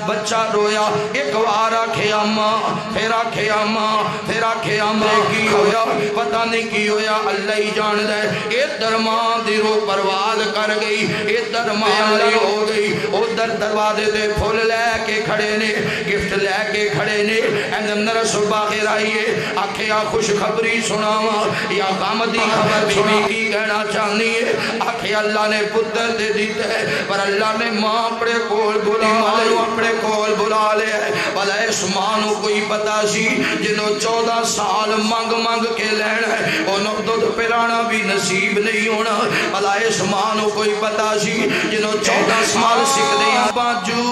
بچہ رویا ایک وار آکھے اماں پھر آکھے اماں پھر آکھے اماں کی ہویا پتہ نہیں کی ہویا اللہ ہی جان دے ادھر ماں دی روح پرواد کر گئی ادھر ماں لڑ ہو گئی ادھر دروازے دے پھول لے کے کھڑے نے گفٹ لے کے کھڑے نے اندر رسول باخر آئیے آکھے یا خوشخبری سناوا یا غم دی خبر سنی کی کہنا چاہنی ہے آکھے اللہ نے پتر دے دیتے ہے پر اللہ نے ماں اپنے کول بلا لے اپنے کول بلا لے بھلا اس ماں نو کوئی پتا سی جنوں 14 سال منگ منگ کے لینا ہے انہوں دودھ پلانا بھی نصیب نہیں ہونا بھلا اس ماں نو کوئی پتا سی جنوں 14 سال سکھ دیا باجو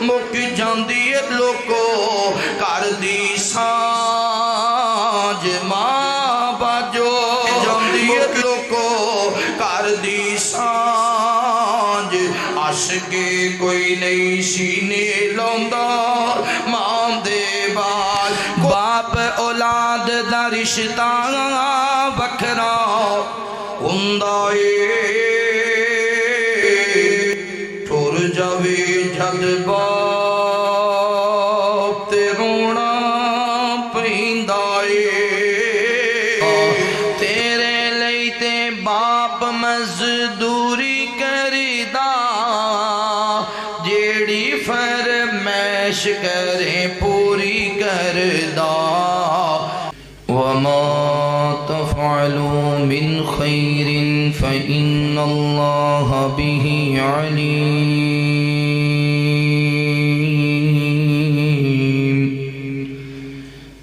مک جاندی ہے لوکو کر دی سانج ماں باجو جاندی ہے لوکو کر دی سانج عاشقی کوئی نہیں سینے لوندا ماں دے بال باپ اولاد دا رشتہ وکھرا ہوندا اے ٹر جاوے جد باپ تے رونا پیندا اے تیرے لئی تے باپ مزدوری کردا جیڑی فرمائش کرے پوری کردا وما تفعلوا من خير فإن الله به عليم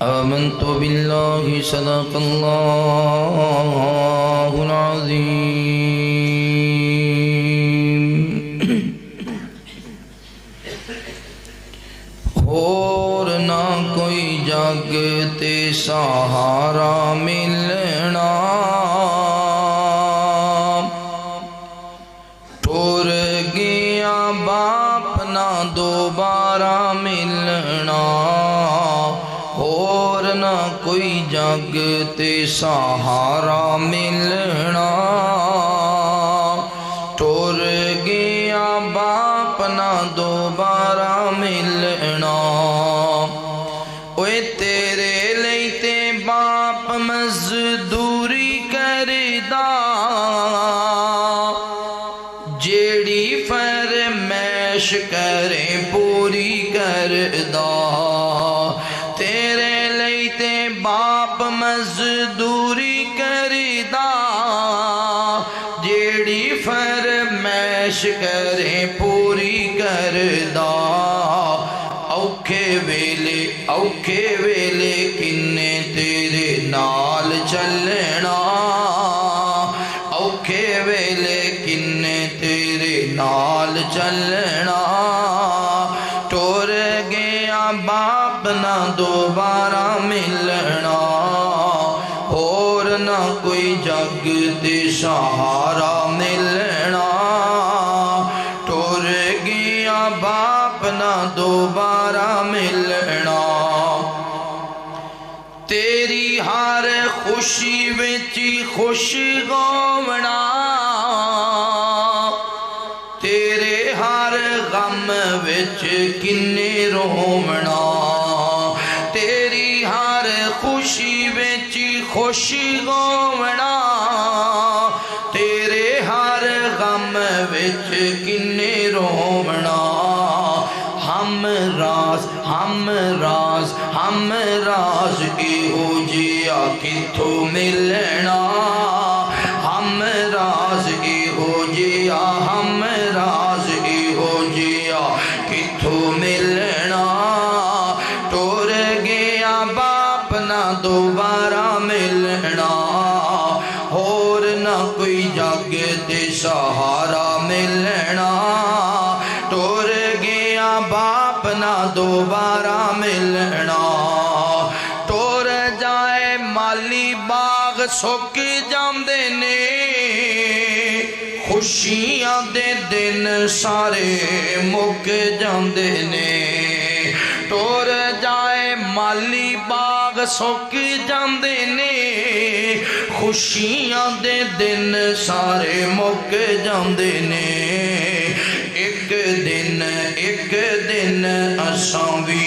آمنت بالله صدق الله العظيم اور نہ کوئی جگ تے سہارا ملنا ٹر گیا باپ نہ دوبارہ ملنا اور نہ کوئی جگ تے سہارا ملنا ٹر گیا باپ نہ دوبارہ ملنا اوے تیرے لئی تے باپ مزدوری کردا جیڑی فرمائش کرے پوری کردا تیرے لئی تے باپ مزدوری کردا جیڑی فرمائش کرے پوری کردا اوکھے ویلے کنے تیرے نال چلنا اوکھے ویلے کنے تیرے نال چلنا ٹر گیا باپ نہ دوبارہ ملنا اور نہ کوئی جگ تے سہارا ملنا ٹر گیا باپ نہ دوبارہ ملنا تیری ہر خوشی وچ خوش ہونا تیرے ہر غم وچ کنے رونا تیری ہر خوشی وچ خوش ہونا تیرے ہر غم وچ کنے رونا ہم راز ایہو جیا کتھوں ملنا ہم راز ایہو جیا کتھوں ملنا ٹر گیا باپ نہ دوبارہ ملنا اور نہ کوئی جگ تے سہارا ملنا ٹر گیا باپ نہ دوبارہ ملنا ٹر جائے مالی باغ سک جاندے نے خوشیاں دے دن سارے مک جاندے نے ٹر جائے مالی باغ سک جاندے نے خوشیاں دے دن سارے مک جاندے نے ایک دن دن اساں بھی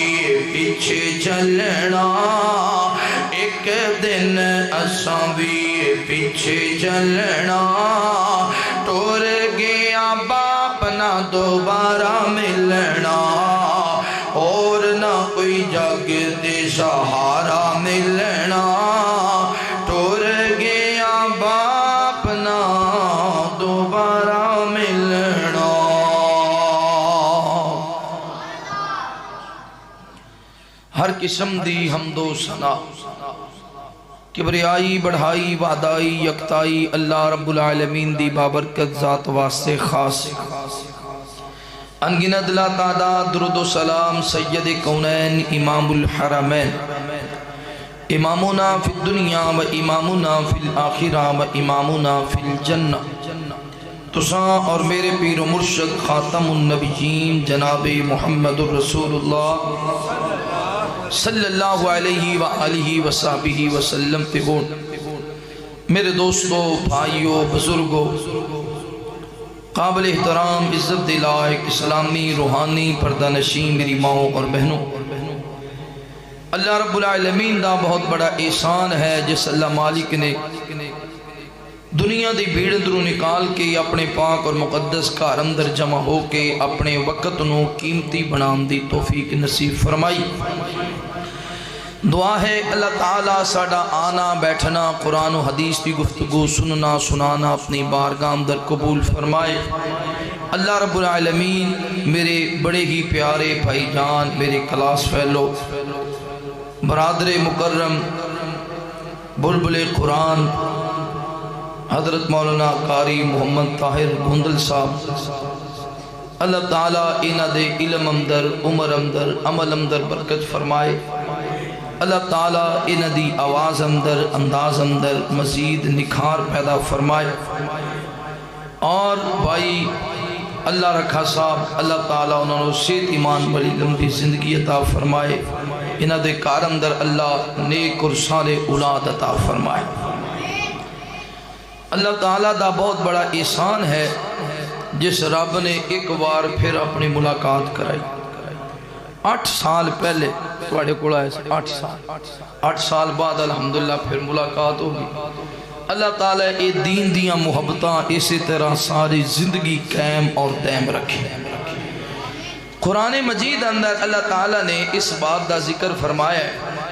پیچھے چلنا ایک دن اساں بھی پیچھے چلنا ٹور گیا باپ نہ دوبارہ ملنا اور نہ کوئی جگ دے سہارا ملنا ٹور گیا باپ نہ دوبارہ ملنا ہر قسم دی حمد و ثنا کبریائی بڑھائی وعدائی یکتائی اللہ رب العالمین دی بابرکت ذات واسطے خاص انگنت لا تعداد درود و سلام سید کونین امام الحرمین امامنا فی الدنیا و امامنا فی الآخرہ و امامنا فی الجنہ تساں اور میرے پیر و مرشد خاتم النبیین جناب محمد الرسول اللہ صلی اللہ علیہ وآلہ وصحبہ وسلم پہ ہون میرے دوستو بھائیو بزرگو قابل احترام عزت دلائق اسلامی روحانی پردہ نشین میری ماؤں اور بہنوں اللہ رب العالمین دا بہت بڑا احسان ہے جس اللہ مالک نے دنیا دی بھیڑ اندروں نکال کے اپنے پاک اور مقدس گھر اندر جمع ہو کے اپنے وقت نو قیمتی بنام دی توفیق نصیب فرمائی دعا ہے اللہ تعالیٰ ساڑا آنا بیٹھنا قرآن و حدیث کی گفتگو سننا سنانا اپنی بارگاہ اندر قبول فرمائے اللہ رب العالمین میرے بڑے ہی پیارے بھائی جان میرے کلاس فیلو برادر مکرم بلبل قرآن حضرت مولانا قاری محمد طاہر گھندل صاحب اللہ تعالیٰ انہ دے علم اندر عمر اندر عمل اندر برکت فرمائے اللہ تعالیٰ انہ دی آواز اندر انداز اندر مزید نکھار پیدا فرمائے اور بھائی اللہ رکھا صاحب اللہ تعالیٰ انہوں نے صحت ایمان بڑی لمبی زندگی عطا فرمائے انہ دے کار اندر اللہ نیک اور صالح اولاد عطا فرمائے اللہ تعالیٰ دا بہت بڑا احسان ہے جس رب نے ایک بار پھر اپنی ملاقات کرائی 8 سال پہلے توڑے کوڑا ہے 8 سال بعد الحمدللہ پھر ملاقات ہوگی اللہ تعالیٰ اے دین دیاں محبتاں اسی طرح ساری زندگی قائم اور دائم رکھے قرآن مجید اندر اللہ تعالیٰ نے اس بات دا ذکر فرمایا ہے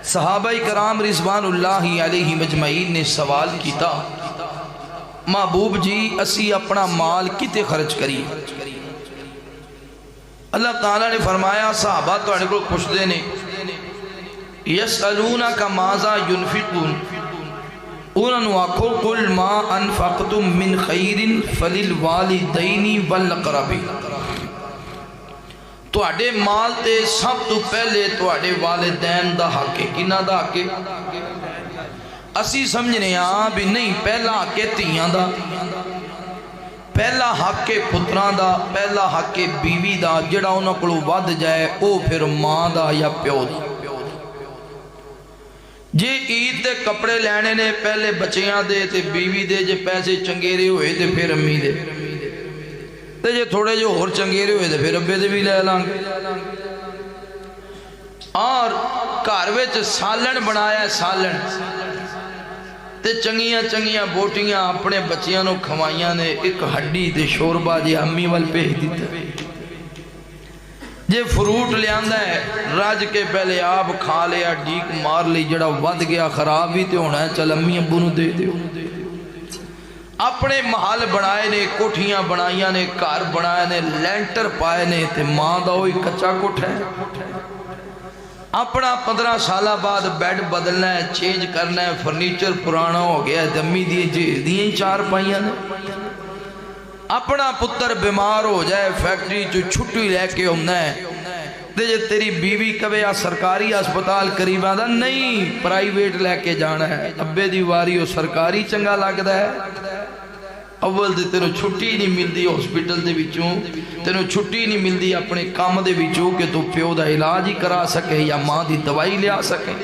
صحابہ کرام رضوان اللہ علیہ مجمعین نے سوال کیتا محبوب جی اسی اپنا مال کتے خرچ کری اللہ تعالیٰ نے فرمایا صحابہ تو انہیں کو پوچھ دینے یسألونک ماذا ینفقون انہوں آکھو قل ما انفقتم من خیر فللوالدین والاقربین تو اڈے مال تے سب تو پہلے تو اڈے والدین دا حق ہے کنہ دا حق ہے اسی سمجھنے ہاں بھی نہیں پہلا حق ہے تیاں دا پہلا حق پتران دا پہلا حق بیوی دا جڑا انہوں کو ود جائے او پھر ماں دا یا پیو دا جی عید دے کپڑے لینے نے پہلے بچیاں دے تے بیوی دے جے پیسے چنگیرے ہوئے تے پھر امی دے تے جے تھوڑے جو اور چنگیرے ہوئے تے پھر ابے دے بھی لے لانگ اور کاروے چ سالن بنایا ہے سالن تے چنگیاں بوٹیاں اپنے بچیاں نو کھوائیاں نے ایک ہڈی تے شوربا جی امی وال پہ دیتا جے فروٹ لے آندہ ہے راج کے پہلے آپ کھا لیا ڈیک مار لی جڑا ود گیا خراب بھی تے ہونا ہے چل امی ابو نو دے دیو اپنے محل بنائے نے کوٹھیاں بنائیاں نے کار بنائے نے لینٹر پائے نے تے ماں دا ہوئی کچا کوٹھ ہے اپنا 15 سالہ بعد بیڈ بدلنا ہے چینج کرنا ہے فرنیچر پرانا ہو گیا ہے دمی دیئے 4 پائیاں نے اپنا پتر بیمار ہو جائے فیکٹری جو چھٹی لے کے ہونا ہے جے تیری بیوی کبھی سرکاری اسپتال قریب آدھا نہیں پرائیویٹ لے کے جانا ہے ابے دی واری ہو سرکاری چنگا لگتا ہے اول دے تینوں چھٹی نہیں ملدی ہاسپٹل دے وچوں تینوں چھٹی نہیں ملدی اپنے کام دے وچوں کہ تو پیو دا علاج ہی کرا سکے یا ماں دی دوائی لیا سکے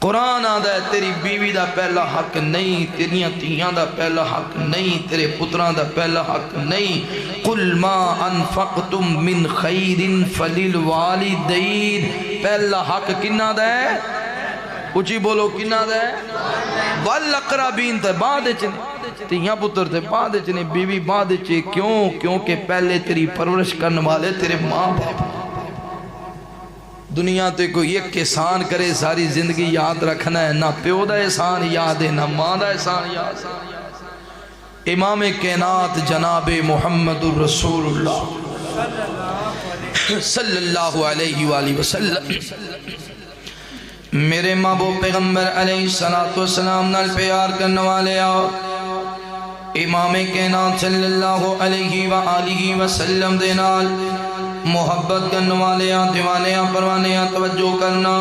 قرآن آدھا ہے تیری بیوی دا پہلا حق نہیں، تیریاں تیاں دا پہلا حق نہیں، تیرے پتران دا پہلا حق نہیں۔ قُلْ مَا أَنفَقْتُم مِّن خَيْرٍ فَلِلْوَالِدَيْنِ، پہلا حق کنہ دا ہے؟ اچھی بولو کنہ دا ہے؟ وَالْأَقْرَبِينَ تے بعد چنے، تیاں پتر تے بعد چنے، بیوی بعد چنے، کیونکہ پہلے تیری پرورش کرنے والے تیرے ماں باپ۔ دنیا تے کوئی ایک احسان کرے ساری زندگی یاد رکھنا ہے، نہ پیو دا احسان یاد ہے، نہ ماں دا احسان یاد ہے۔ امام کائنات جناب محمد الرسول اللہ صلی اللہ علیہ وآلہ وسلم میرے محبوب پیغمبر علیہ السلام نال پیار کرنے والے آؤ، امام کائنات صلی اللہ علیہ وآلہ وسلم دے نال محبت کرنے والے دیوانے پروانے توجہ کرنا۔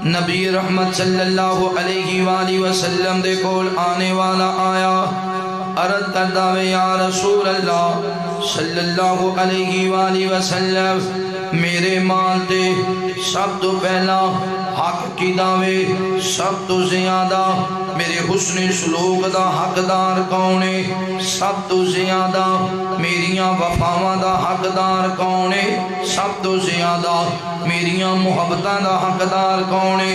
نبی رحمت صلی اللہ علیہ وآلہ وسلم دے کول آنے والا آیا، عرض کردہ وے یا رسول اللہ صلی اللہ علیہ وآلہ وسلم، میرے مال دے سب تو پہلا حق کی دعوے، سب تو زیادہ میرے حسن سلوک دا حقدار کونے، سب تو زیادہ میریاں وفاواں دا حقدار کونے، سب تو زیادہ میریاں محبتاں دا حقدار کونے،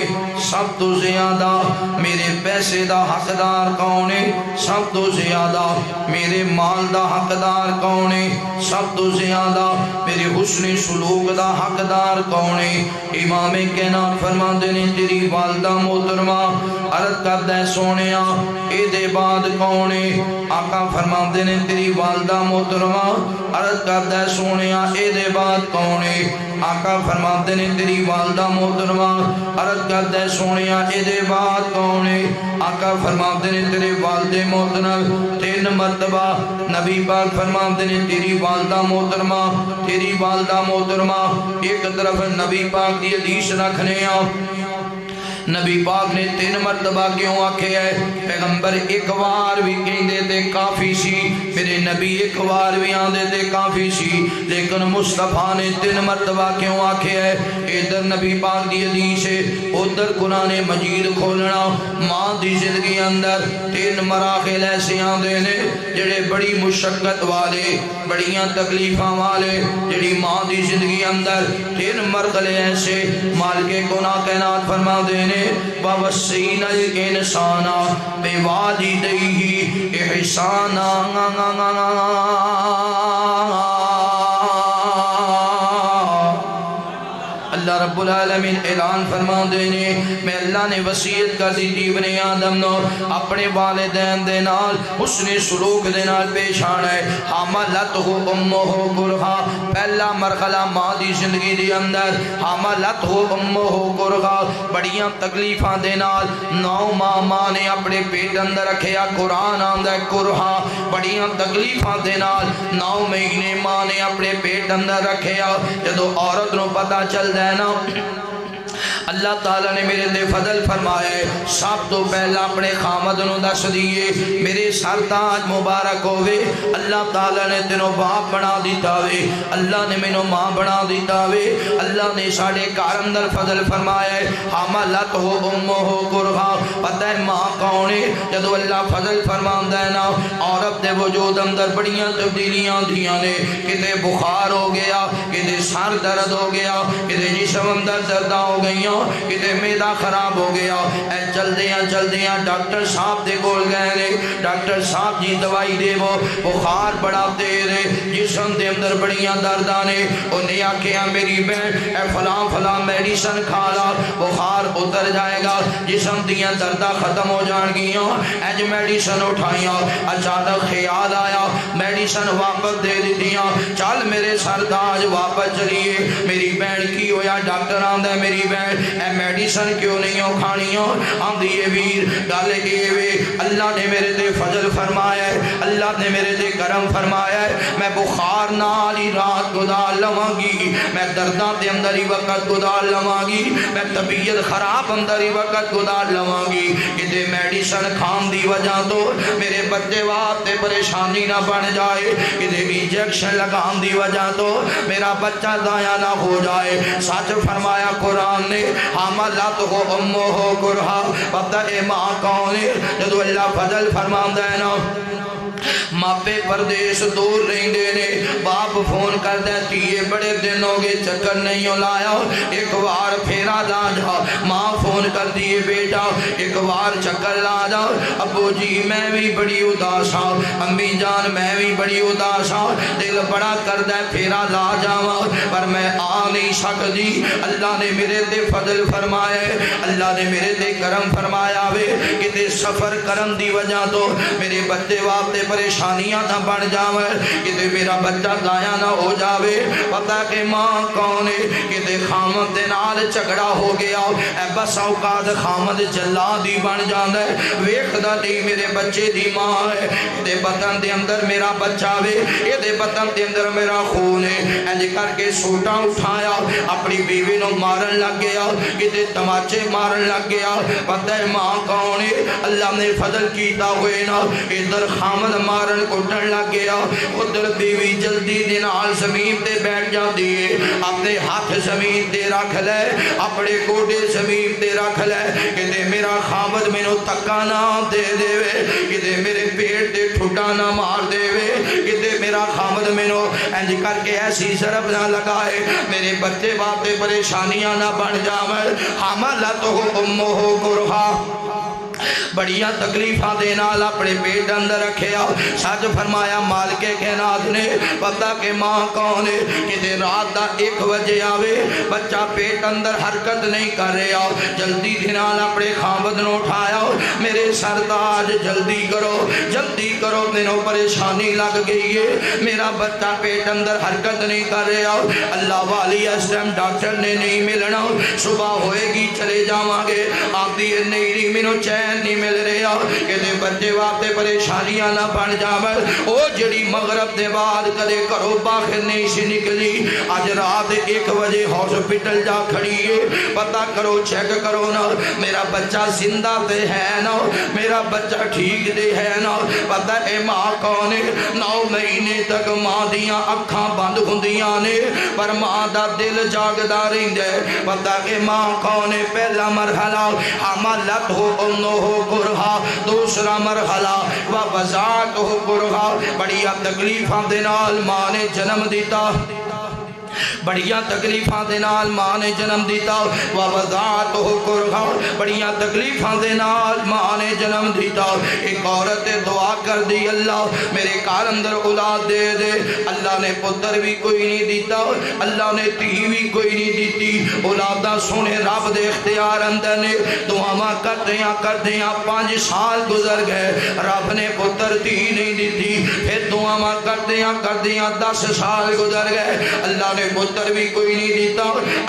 سب تو زیادہ میرے پیسے دا حقدار کونے، سب تو زیادہ میرے مال دا حقدار کونے، سب تو زیادہ میرے حسن سلوک دا حقدار کونے۔ امام کائنات فرماندے نے تیری والدہ محترمہ، عرض کردہ سونیا اے دے بعد کونے، آقا فرماندے نے تیری والدہ محترمہ، عرض کردہ سونیا اے دے بعد کونے، آقا فرماندے نے تیری والدہ محترمہ، عرض کردہ سونیا اے دے بعد کونے، آقا فرماندے نے تیرے والد محترم، 3 مرتبہ نبی پاک فرماندے نے تیری والدہ محترمہ، تیری والدہ محترمہ، ایک طرف نبی پاک دی حدیث رکھنے نبی پاک نے 3 مرتبہ کیوں آکھے ہے؟ پیغمبر ایک وار بھی کہیں دیتے کافی سی، میرے نبی ایک وار بھی آن دیتے کافی سی، لیکن مصطفیٰ نے 3 مرتبہ کیوں آکھے ہے؟ ادھر نبی پاک دی حدیث ہے، ادھر قرآن مجید کھولنا، ماں دی زندگی اندر 3 مراحل ایسے آن دینے جڑے بڑی مشقت والے، بڑیاں تکلیفاں والے، جڑی ماں دی زندگی اندر 3 مرحلے ایسے مالک گناہ کائنات فرما دینے۔ وَوَصَّيْنَا الْإِنسَانَ بِوَالِدَيْهِ إِحْسَانًا، اللہ رب العالمین اعلان فرما دینے میں اللہ نے وصیت کر دی تھی ابن آدم نو اپنے والدین دے نال حسن سلوک دے نال پیش آنا ہے۔ حملتہ امہ کرہا، پہلا مرحلہ ماں دی زندگی دی اندر، حملتہ امہ کرہا، بڑیاں تکلیفاں دے نال 9 ماں نے اپنے پیٹ اندر رکھیا، قرآن آندہ ہے کرہا، بڑیاں تکلیفاں دے نال 9 مہینے ماں نے اپنے پیٹ اندر رکھیا۔ جدو عورت نو پتہ چل دے نا اللہ تعالیٰ نے میرے دے فضل فرمائے، سب تو پہلا اپنے خامد نو دس دیئے میرے سرتاج مبارک ہوئے، اللہ تعالیٰ نے تینوں باپ بنا دیتا ہوئے، اللہ نے مینوں ماں بنا دیتا ہوئے، اللہ نے ساڑھے کار اندر فضل فرمائے۔ حملت ہو امہ ہو کرہا، پتہ ہے ماں کونے؟ جدو اللہ فضل فرماندہ ہے نا عورت دے وجود اندر بڑیاں تبدیلیاں دیاں نے، کتے بخار ہو گیا، کتے سر درد ہو گیا، کتے جسم اندر دردہ ہو گئیاں، کتے میدہ خراب ہو گیا، اے چل دیاں ڈاکٹر صاحب دے گول گئے نے، ڈاکٹر صاحب جی دوائی دے وہ بخار بڑا تیز ہے، جسم دے اندر بڑیاں دردانے، انہیں آکھیا میری بہن اے فلاں میڈیسن کھالا بخار اتر جائے گا، جسم دیاں دردہ ختم ہو جان گیاں، ایج میڈیسن اٹھائیاں، اچانک خیال آیا میڈیسن واپس دے دیتیاں، چل میرے سرداج واپس چلیے، میری بہن کی ہویا؟ ڈاکٹر آندہ ہے میری بہن اے میڈیسن کیوں نہیں ہو کھانیاں؟ آندھی اے ویر گالے کے وے اللہ نے میرے دے فضل فرمایا ہے، اللہ نے میرے دے کرم فرمایا ہے، میں بخار نالی رات گزار لواں گی، میں درداں دے اندر ہی وقت گزار لواں گی، میں طبیعت خراب اندر ہی وقت گزار لواں گی، کہ میڈیسن کھان دی وجہ تو میرے بچے واسطے پریشانی نہ بن جائے، کہ انجیکشن لگان دی وجہ تو میرا بچہ ضائع نہ ہو جائے۔ سچ فرمایا قرآن نے، حملت ہو امہ ہو کرہا پتہ اے ماں کون ہے جدو اللہ فضل فرمان دینا ماپے پردیش دور رہیں دینے باپ فون کر دیتی ہے بڑے دن ہو گئے چکر نہیں لایا ایک بار پھیرا لا جا ماں فون کر دیئے بیٹا ایک بار چکر لا جا ابو جی میں بھی بڑی اداس ہوں امی جان میں بھی بڑی اداس ہوں دل بڑا کر دے پھیرا لا جاواں پر میں آ نہیں سکتی اللہ نے میرے دے فضل فرمائے اللہ نے میرے دے کرم فرمایا وے کہ تے سفر کرم دی وجہ تو میرے بچے واپتے پریشانیاں نہ بڑھ جاوے کہ میرا بچہ ضائع نہ ہو جاوے پتہ کہ ماں کون ہے کہ خامد دے نال جھگڑا ہو گیا اے بس اوقات خامد جلادی بن جاندا ہے ویکھدا نہیں میرے بچے دی ماں ہے دے بطن دے اندر میرا بچہ وے اے دے بطن دے اندر میرا خون ہے انج کر کے سوٹا اٹھایا اپنی بیوی نو مارن لگ گیا کہ تماچے مارن لگ گیا پتہ ہے ماں کون ہے اللہ نے فضل کیتا ہوئے نا ادھر خامد مارن کٹن لگ گیا ادھر بیوی جلدی دن آل زمین تے بیٹھ جا دیئے اپنے ہاتھ زمین تے رکھ لے اپنے کوڑے زمین تے رکھ لے کہ دے میرا خامد میں نو تکا نہ دے دے وے کہ دے میرے پیٹ دے ٹھوٹا نہ مار دے وے کہ دے میرا خامد میں نو انج کر کے ایسی ضرب نہ لگائے میرے بچے باپے پریشانیاں نہ بن جاوے حملت ہو امہ ہو کرہا بڑیاں تکلیفاں دینا اپنے پیٹ اندر رکھے آؤ سچ فرمایا مالک کائنات نے پتہ کہ ماں کون ہے کہ رات دا 1 بجے آوے بچہ پیٹ اندر حرکت نہیں کر رہے آؤ جلدی دھنال اپنے خامد نو اٹھایا میرے سرداج جلدی کرو دنوں پریشانی لگ گئی ہے میرا بچہ پیٹ اندر حرکت نہیں کر رہے آؤ اللہ والی اس ٹائم ڈاکٹر نے نہیں ملنا صبح ہوئے گی چلے جاواں گے آپ دی نہیں مینوں چین نہیں مل رہا کہ دے بچے واپتے پریشانیاں نہ بن جاوے او جڑی مغرب دے بعد کدے کرو باخر نہیں سی نکلی آج رات 1 بجے ہاسپٹل جا کھڑی ہے پتہ کرو چیک کرو نا میرا بچہ زندہ تے ہے نا میرا بچہ ٹھیک دے ہے نا پتہ اے ماں کون ہے 9 مہینے تک ماں دیاں اکھاں بند ہوندیاں نے پر ماں دا دل جاگدا رہندا ہے پتہ کہ ماں کون ہے پہلا مرحلہ حملت ہو انو ہو کرہا دوسرا مرحلہ وَوَزَعَتْ ہو کرہا بڑیا تکلیفاں دنال ماں نے جنم دیتا بڑیاں تکلیفاں دنال ماں نے جنم دیتا وَوَزَعَتْ ہو کرہا بڑیاں تکلیفاں دنال ماں نے جنم دیتا ایک عورت دعا کر دی اللہ میرے کار اندر اولاد دے دے اللہ نے پتر بھی کوئی نہیں دیتا اللہ نے تھی بھی کوئی نہیں دیتی اولادہ سونے رب دے اختیار اندر نے دعا کر دیاں 5 سال گزر گئے رب نے پتر تھی نہیں دیتی پھر دعا کر دیاں 10 سال گزر گئے اللہ نے پتر بھی کوئی نہیں دیتا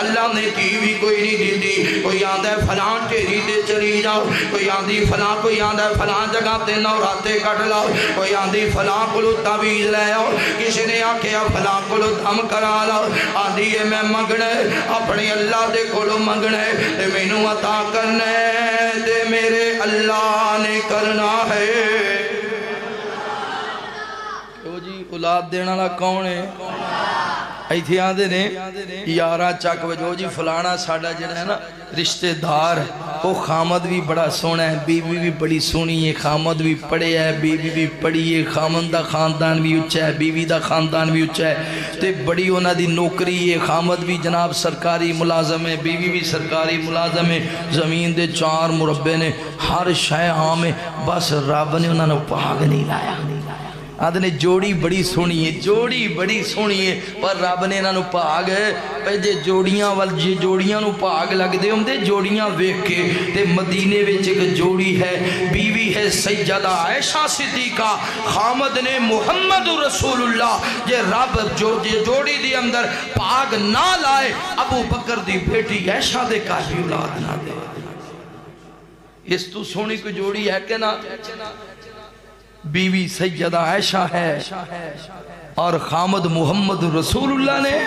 اللہ نے تھی بھی کوئی نہیں دیتی کوئی آندہ ہے فلان ٹیری تے چلی جاؤ کوئی آندھی فلان کوئی آندہ ہے فلان جگہ تے نوراتے کٹ لاؤ کوئی آندھی فلان کلو تعویز لے آؤ کسی نے آکھیا فلان کلو دم کرا لاؤ آندھی ہے میں منگنے اپنی اللہ دے کلو منگنے تے مینوں عطا کرنے تے میرے اللہ نے کرنا ہے کیوں جی اولاد دینا لا کون ہے ایتھے آندے نے یارہ چک وجو جی فلانا ساڑا جنہ ہے نا رشتہ دار وہ خامد بھی بڑا سونا ہے بیوی بھی بڑی سونی ہے خامد بھی پڑے ہے بیوی بھی پڑی ہے خامد دا خاندان بھی اچھا ہے بیوی دا خاندان بھی اچھا ہے تے بڑی ہونا دی نوکری ہے خامد بھی جناب سرکاری ملازم ہے بیوی بھی سرکاری ملازم ہے زمین دے 4 مربع نے ہر شے عام ہے بس رب نے انہوں نے پاگ نہیں لایا آدھنے جوڑی بڑی سونی ہے پر رب نے انہوں پاگ پہجے جوڑیاں والجے جوڑیاں نو پاگ لگ دے ہم دے جوڑیاں ویک کے تے مدینے ویچ ایک جوڑی ہے بیوی ہے سیدہ عائشہ صدیقہ خامد نے محمد رسول اللہ جے رب جوڑی دی اندر پاگ نہ لائے ابو بکر دی بیٹی عائشہ دے کافی اولاد نہ دے اس تو سونی کو جوڑی ہے کہ نا بیوی سیدہ عائشہ ہے اور خامد محمد رسول اللہ نے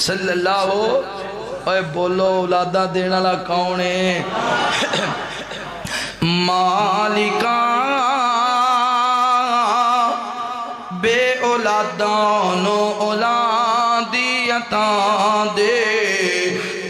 صلی اللہ اے بولو اولادہ دینا لا کون ہے مالکہ بے اولادانو اولادی عطا دے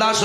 10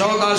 14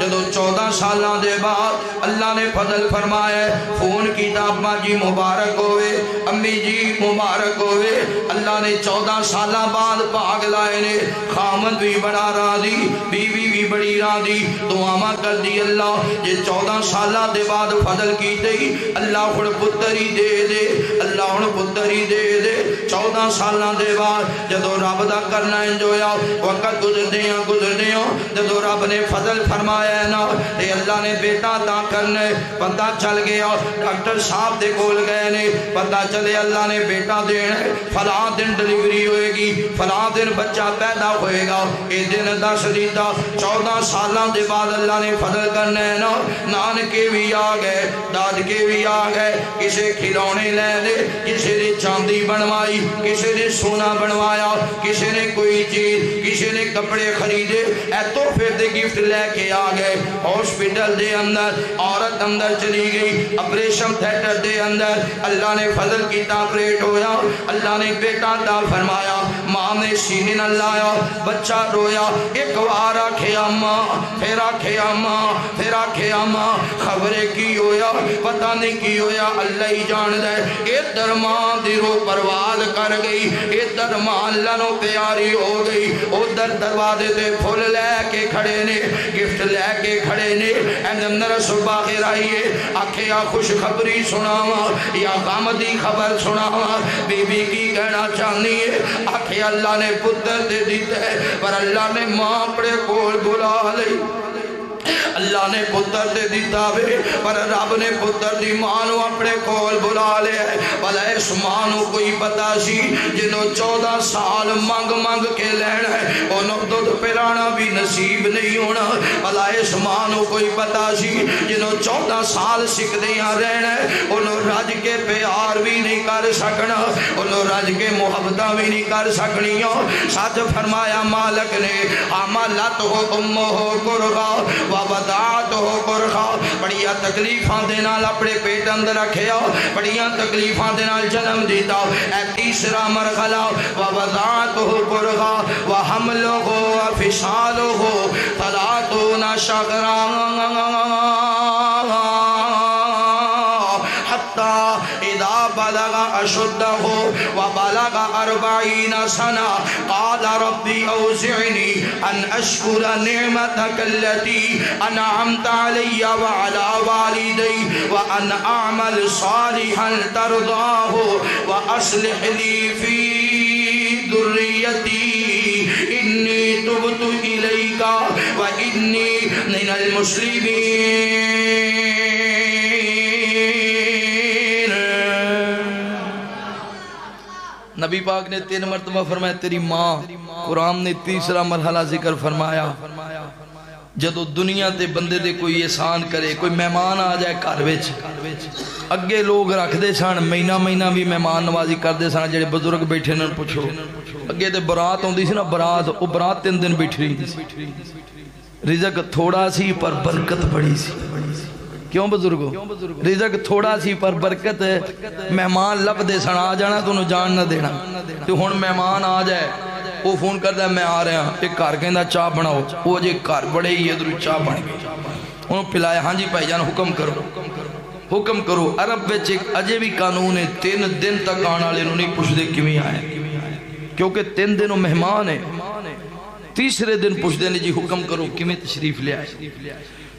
جدو 14 سالاں دے بعد اللہ نے فضل فرمایا فون کیتا ابا جی مبارک ہوئے امی جی مبارک ہوئے اللہ نے 14 سالاں بعد پاک لائے نے خامد بھی بڑا راضی بیوی بھی بڑی راضی دعاواں کر دی اللہ جے 14 سالاں دے بعد فضل کیتے ہی اللہ ہن پتر ہی دے دے اللہ ہن پتر ہی دے دے 14 سالاں دے بعد جدو رب دا کرنا انجویا وقت گزردیاں جدو رب نے فضل فرمایا نا تے اللہ نے بیٹا تا کرنے پتہ چل گیا ڈاکٹر صاحب دے کول گئے نے پتہ چلے اللہ نے بیٹا دینا فلاں دن ڈلیوری ہوئے گی فلاں دن بچہ پیدا ہوئے گا اے دن دس دیتا 14 سالاں دے بعد اللہ نے فضل کرنا ہے نا نانکے بھی آ گئے دادکے بھی آ گئے کسے کھلونے لے دے کسے نے چاندی بنوائی کسے نے سونا بنوایا کسے نے کوئی چیز کسے نے کپڑے خریدے اے تحفے دے گفٹ لے کے آ گئے ہاسپٹل دے اندر عورت اندر چلی گئی آپریشن تھیٹر دے اندر اللہ نے فضل کیتا آپریٹ ہویا اللہ نے بیٹا عطا فرمایا ماں نے سینے نہ لایا بچہ رویا ایک بار آکھے اماں پھر آکھے اماں پھر آکھے اماں خبریں کی ہویا پتہ نہیں کی ہویا اللہ ہی جان دے اے درمان دی روح پرواز کر گئی اے درمان لنو پیاری ہو گئی او دروازے تے پھول لے کے کھڑے نے گفٹ لے کے کھڑے نے اندر صبح غیر آئیے آکھے یا خوش خبری سناوا یا غم دی خبر سناوا بی بی کی کہنا چاہنی ہے آکھے اللہ نے پتر دے دیتے پر اللہ نے ماں اپنے کول بلا لئی اللہ نے پتر دے دیتا وے پر رب نے پتر دی مانو اپنے کول بلا لے بھلا اس مانو کوئی پتا سی جنہوں 14 سال منگ کے لینا ہے انہوں دودھ پلانا بھی نصیب نہیں ہونا بھلا اس مانو کوئی پتا سی جنہوں 14 سال سکھدیاں رہنا ہے انہوں رج کے پیار بھی نہیں کر سکنا انہوں رج کے محبتہ بھی نہیں کر سکنیاں ساتھ فرمایا مالک نے حملت ہو امہ ہو کرغا وبدات ہو کرغا بڑیا تکلیفاں دے نال اپنے پیٹ اندر رکھیا بڑیا تکلیفاں دے نال جنم دیتا اے تیسرا مرحلہ وبدات ہو کرغا وحمل ہو وفصال ہو ثلاثون شهرا إذا بلغ أشده وبلغ 40 سنة قال ربي أوزعني أن أشكر نعمتك التي أنعمت علي وعلى والدي وأن أعمل صالحا ترضاه وأصلح لي في ذريتي إني تبت إليك وإني من المسلمين نبی پاک نے 3 مرتبہ فرمایا تیری ماں قرآن نے تیسرا مرحلہ ذکر فرمایا جدو دنیا تے بندے دے کوئی احسان کرے کوئی مہمان آ جائے گھر وچ اگے لوگ رکھ دے سن مہینہ بھی مہمان نوازی کر دے سن جڑے بزرگ بیٹھے نن پوچھو اگے تے برات ہوندی سی نا برات او برات 3 دن بیٹھی رہی سی رزق تھوڑا سی پر برکت بڑی سی کیوں بزرگو رزق تھوڑا سی پر برکت مہمان لب دے سن آ جانا تو انہوں جان نہ دینا تو ہن مہمان آ جائے وہ فون کرتا ہے میں آ رہا ہوں ایک گھر کہندا چاہ بناؤ وہ جے گھر بڑے ہی ادھر چاہ بن گئی انہوں پلایا ہاں جی بھائی جان حکم کرو عرب وچ ایک اجے بھی قانون ہے 3 دن تک آنے والے نہیں پوچھتے کیویں آئے کیونکہ 3 دن مہمان ہے تیسرے دن پوچھتے ہیں جی حکم کرو کیویں تشریف لے آئے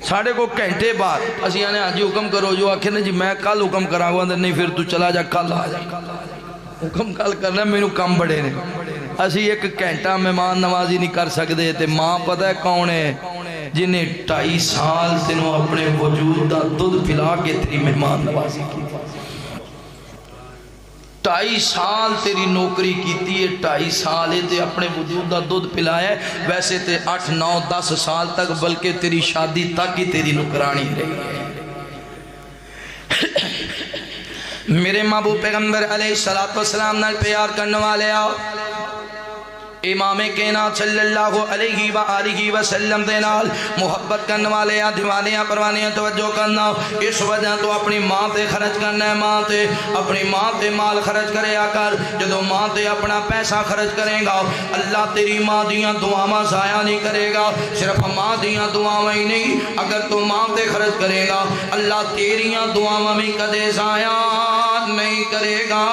ساڑھے کو گھنٹے بعد اسی آنے ہاں جی حکم کرو جو آکھے نے جی میں کل حکم کراں گا نہیں پھر تو چلا جا کل آ جا حکم کل کرنا میں نو کم بڑے نے اسی ایک گھنٹہ مہمان نوازی نہیں کر سکتے تے ماں پتہ ہے کون ہے جنہیں 2.5 سال تینوں اپنے وجود دا دودھ پلا کے تیری مہمان نوازی کی 2.5 سال تیری نوکری کیتی ہے 2.5 سال تے اپنے وجود دا دودھ پلایا ہے ویسے تے 8 9 10 سال تک بلکہ تیری شادی تک ہی تیری نکرانی رہی ہے میرے محبوب پیغمبر علیہ السلام نال پیار کرنے والے آؤ امام کائنات صلی اللہ علیہ وآلہ وسلم دے نال محبت کرنے والے دیوانیاں پروانیاں توجہ کرنا اس وجہ تو اپنی ماں تے خرچ کرنا ہے ماں تے اپنی ماں تے مال خرچ کرے کر جدو ماں تے اپنا پیسہ خرچ کرے گا اللہ تیری ماں دیاں دعاواں ضائع نہیں کرے گا صرف ماں دیاں دعاواں ہی نہیں اگر تو ماں تے خرچ کرے گا اللہ تیریاں دعاواں بھی کدے ضائع نہیں کرے گا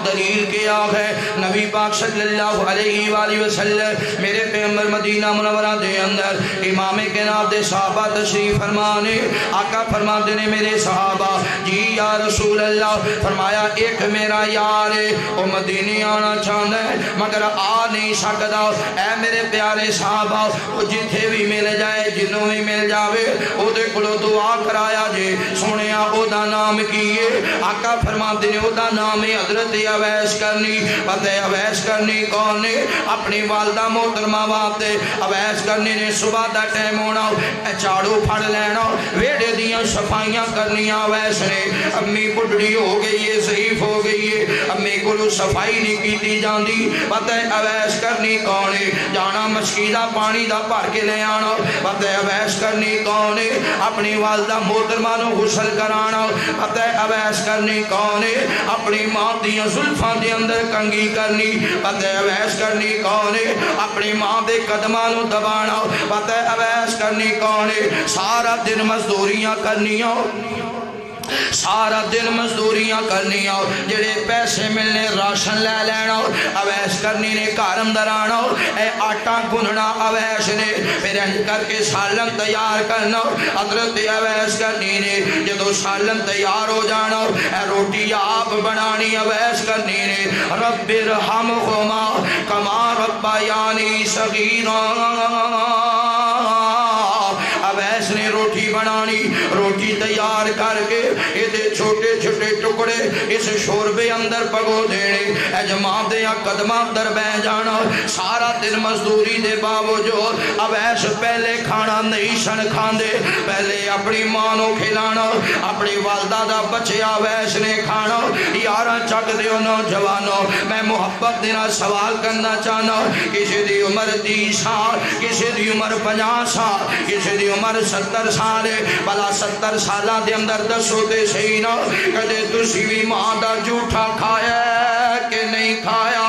دلیل کیا ہے نبی پاک صلی اللہ علیہ وآلہ وسلم میرے پیغمبر مدینہ منورہ دے اندر امام کائنات دے صحابہ تشریف فرمانے آقا فرماتے نے میرے صحابہ جی یا رسول اللہ فرمایا ایک میرا یار ہے وہ مدینے آنا چاہتا ہے مگر آ نہیں سکتا اے میرے پیارے صحابہ وہ جتھے بھی مل جائے جنوں بھی مل جاوے او دے کلو دعا کرایا جے سنیا او دا نام کیے آقا فرماتے نے او دا نام ہے حضرت اویس کرنی پتہ اویس کرنی کون نے اپنی والدہ محترمہ واتے اویس کرنی نے صبح دا ٹائم ہونا چاڑو پھڑ لینا ویڑے دیاں صفائیاں کرنیاں اویس نے امی بڑھڑی ہو گئی ہے ضعیف ہو گئی ہے امی کو صفائی نہیں کیتی جاندی پتہ اویس کرنی کون ہے جانا مشکیدہ پانی دا بھر کے لے آنا پتہ اویس کرنی کون ہے اپنی والدہ محترمہ نو غسل کرانا پتہ اویس کرنی کون ہے اپنی ماں دیاں زلفاں دے اندر کنگھی کرنی پتہ اویس کرنی کون ہے اپنی ماں دے قدماں نو دبانا پتہ اویس کرنی کون ہے سارا دن مزدوریاں کرنیاں سارا دن مزدوریاں کرنیاں جڑے پیسے ملنے راشن لے لینا اویس کرنی نے گھر اندر آنا اے آٹا گننا اویس نے پھر انج کر کے سالن تیار کرنا حضرت اویس کرنی نے جدو سالن تیار ہو جانا اے روٹی آپ بنانی اویس کرنی نے رب ارحمہما کما ربیانی صغیرا اویس نے روٹی بنانی روٹی تیار کر کے یہ چھوٹے چھوٹے ٹکڑے اس شوربے اندر پگو دینے اجماع دیا قدمہ در بہ جانا سارا دن مزدوری دے باوجود اویس پہلے کھانا نہیں سن کھاندے پہلے اپنی ماں نو کھلانا اپنی والدہ دا بچیا اویس نے کھانا یارہ چک دیو نوجوانوں میں محبت دینا سوال کرنا چاہنا کسی دی عمر 30 سال کسی دی عمر 50 سال کسی دی عمر 70 سال بلا 70 سالہ دے اندر دسو دے صحیح نا کدے تسی بھی ماں دا جھوٹا کھایا کہ نہیں کھایا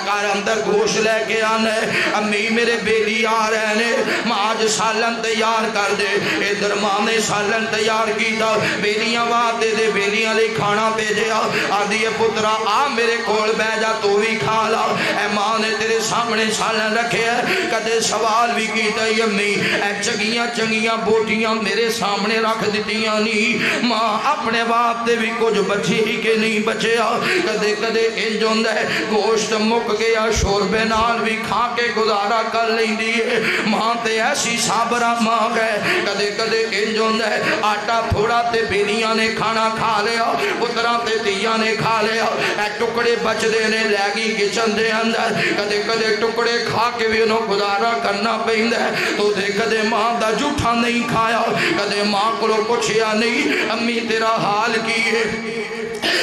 گھر اندر گوشت لے کے آنے امی میرے بیلی آ رہے نے ماں جو سالن تیار کر دے ادھر ماں نے سالن تیار کیتا بیلیاں واتے دے بیلیاں لے کھانا بھیجے آدھی پترا آ میرے کول بہ جا تو بھی کھا لا اے ماں نے تیرے سامنے سالن رکھے کدے سوال بھی کیتا امی اے چنگیاں چنگیاں بوٹیاں میرے سامنے رکھ دیتیاں نہیں ماں اپنے باپ دے بھی کچھ بچی ہی کے نہیں بچے کدے کدے انج ہوندا ہے گوشت مک گیا شوربے نال بھی کھا کے گزارا کر لیندی ہے ماں تے ایسی صابرہ ماں گئے کدے کدے انج ہوندا ہے آٹا پھوڑا تے بیلیاں نے کھانا کھا لیا پتراں تے تیاں نے کھا لیا اے ٹکڑے بچ دے نے لے گئی کچن دے اندر کدے کدے ٹکڑے کھا کے بھی انہوں گزارا کرنا پیندا ہے تو دے کدے ماں دا جھوٹا نہیں کھایا کدے ماں کو پوچھیا نہیں امی تیرا حال کی ہے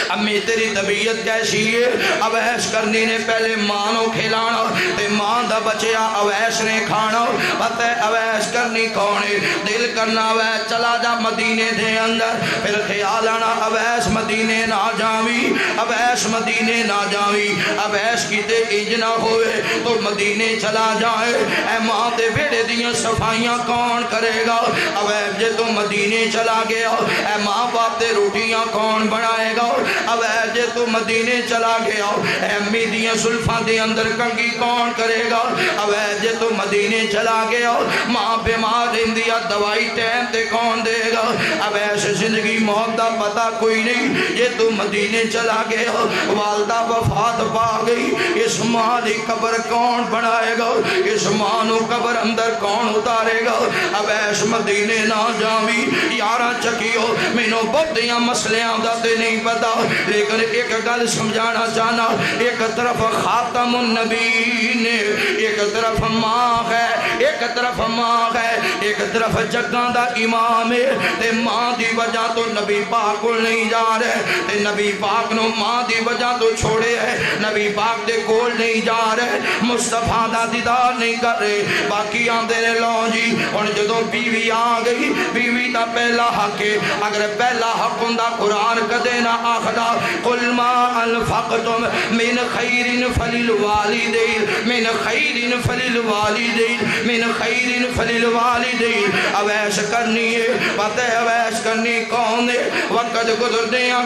امی تیری طبیعت کیسی ہے اویس کرنی نے پہلے ماں نو کھلانا تے ماں دا بچیا اویس نے کھانا پتہ اویس کرنی کون ہے دل کرنا اویس چلا جا مدینے دے اندر پھر خیال آنا اویس مدینے نہ جاوی اویس مدینے نہ جاوی اویس کی تے انج نہ ہوئے تو مدینے چلا جائے اے ماں دے بیڑے دیاں صفائیاں کون کرے گا اویس جے تو مدینے چلا گیا اے ماں باپ دے روٹیاں کون بنائے گا اویس جے تو مدینے چلا گیا اے امی دیاں زلفاں دے اندر کنگھی کون کرے گا اویس جے تو مدینے چلا گیا ماں بیمار رہندی دوائی ٹائم تے کون دے گا اویس زندگی موت دا پتہ کوئی نہیں جے تو مدینے چلا گیا والدہ وفات پا گئی اس ماں دی قبر کون بنائے گا اس ماں نو قبر اندر کون اتارے گا اویس مدینے نہ جاوی یارہ چکیو مینوں بہتیاں مسئلیاں دا تے نہیں پتا گا، لیکن ایک گل سمجھانا چاہنا، ایک طرف خاتم النبی نے، ایک طرف ماں ہے، ایک طرف ماں ہے، ایک طرف جگاں دا امام ہے، تے ماں دی وجہ تو نبی پاک کو نہیں جا رہے، تے نبی پاک نو ماں دی وجہ تو چھوڑے ہے، نبی پاک دے کول نہیں جا رہے، مصطفیٰ دا دیدار نہیں کر رہے، باقی آندے نے لو جی، اور جدو بیوی آ گئی، بیوی دا پہلا حق ہے، اگر پہلا حق ہوندا قرآن کدے نہ آخدا، قل ما انفقتم من خیر فللوالدین، من خیر فللوالدین، من خیر فللوالدین، اویش کرنی ہے، پتہ ہے اویش کرنی کون ہے، وقت گزر دیاں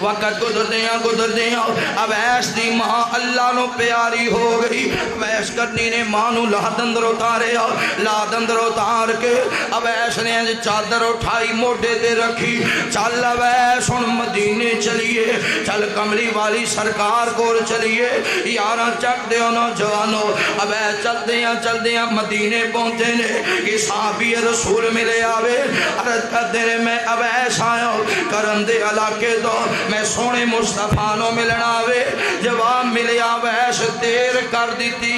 وقت گزر دیاں اویس دی ماں اللہ نو پیاری ہو گئی، اویس کرنی نے ماں نو لاد اندر اتاریا، لاد اندر اتار کے اویس نے چادر اٹھائی موڈے تے رکھی، چل اویس ہن مدینے چلیے، چل کملی والی سرکار کول چلیے، یاراں چک دیو نوجوانو، اویس چل دیاں مدینے پہنچے نے، کہ صحابی رسول ملے آوے، عرض کر دے میں اویس آیا کرم دے علاقے دو، میں سونے مصطفیٰ نو ملنا وے، جواب ملیا ویش دیر کر دیتی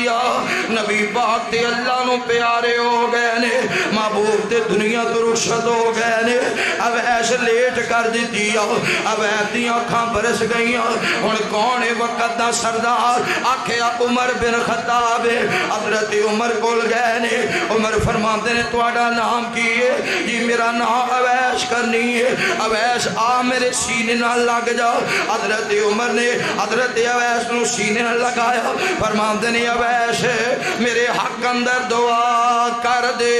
نبی پاک تے اللہ نو پیارے ہو گئے نے، محبوب تے دنیا تو رخصت ہو گئے نے، اب ایش لیٹ کر دیتی اب ایتیاں کھاں برس گئیاں، ان کون وقت دا سردار آکھیا عمر بن خطاب، حضرت عمر کول گئے نے، عمر فرماتے نے تواڈا نام کی ہے؟ جی میرا نام اویش کرنی ہے، اویش آ میرے سینے نہ لگ جاؤ، حضرت عمر نے حضرت اویس نو سینے نہ لگایا، فرماتے نے اویس میرے حق اندر دعا کر دے،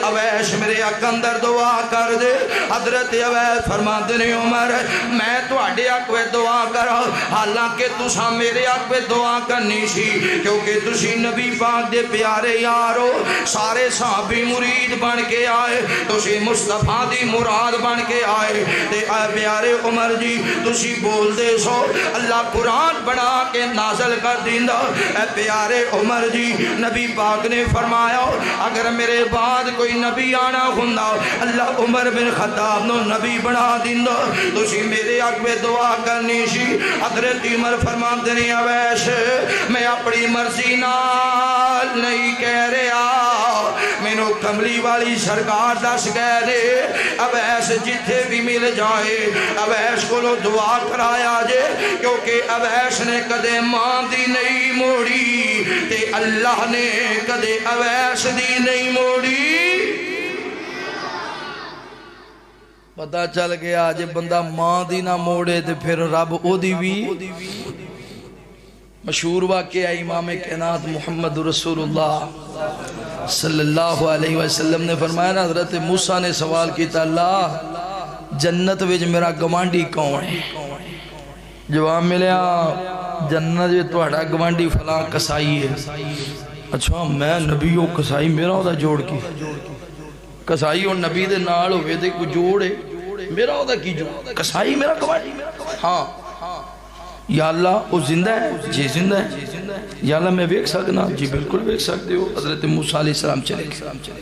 اویس میرے حق اندر دعا کر دے، حضرت اویس فرماتے نے عمر میں تو اڈے حق پہ دعا کرا، حالانکہ تسا میرے حق پہ دعا کرنی سی، کیونکہ تسی نبی پاک دے پیارے یارو، سارے صحابی مرید بن کے آئے، تسی مصطفیٰ دی مراد بن کے آئے، تے اے پیارے عمر جی تسی بول دے سو اللہ قرآن بنا کے نازل کر دیندہ، اے پیارے عمر جی نبی پاک نے فرمایا اگر میرے بعد کوئی نبی آنا ہوندا اللہ عمر بن خطاب نو نبی بنا دیندہ، تسی میرے حق میں دعا کرنی سی، حضرت عمر فرماتے ہیں اویس میں اپنی مرضی نال نہیں کہہ رہا، مینو کملی والی سرکار دس گئے رے، اویس جتھے بھی مل جائے اویس کو لو دعا کرایا جے، کیونکہ اویس نے کدے ماں دی نہیں موڑی تے اللہ نے کدے اویس دی نہیں موڑی۔ پتہ چل گیا جے بندہ ماں دی نہ موڑے تے پھر رب او دی بھی۔ مشہور واقعہ امام کائنات محمد رسول اللہ صلی اللہ علیہ وسلم نے فرمایا نا، حضرت موسیٰ نے سوال کیتا اللہ جنت وچ میرا گوانڈی کون ہے؟ جواب ملیا جنت وچ تہاڈا گوانڈی فلاں کسائی ہے۔ اچھا میں نبی ہو کسائی میرا ہوتا جوڑ کی، کسائی اور نبی دے نال ہوئے دے کوئی جوڑ ہے، میرا ہوتا کی جوڑ؟ کسائی میرا گوانڈی؟ ہاں یا اللہ وہ زندہ ہے؟ جی زندہ ہے۔ یا اللہ میں ویکھ سکنا؟ جی بالکل ویکھ سکتے ہو۔ حضرت موسیٰ علیہ السلام چلے گئے،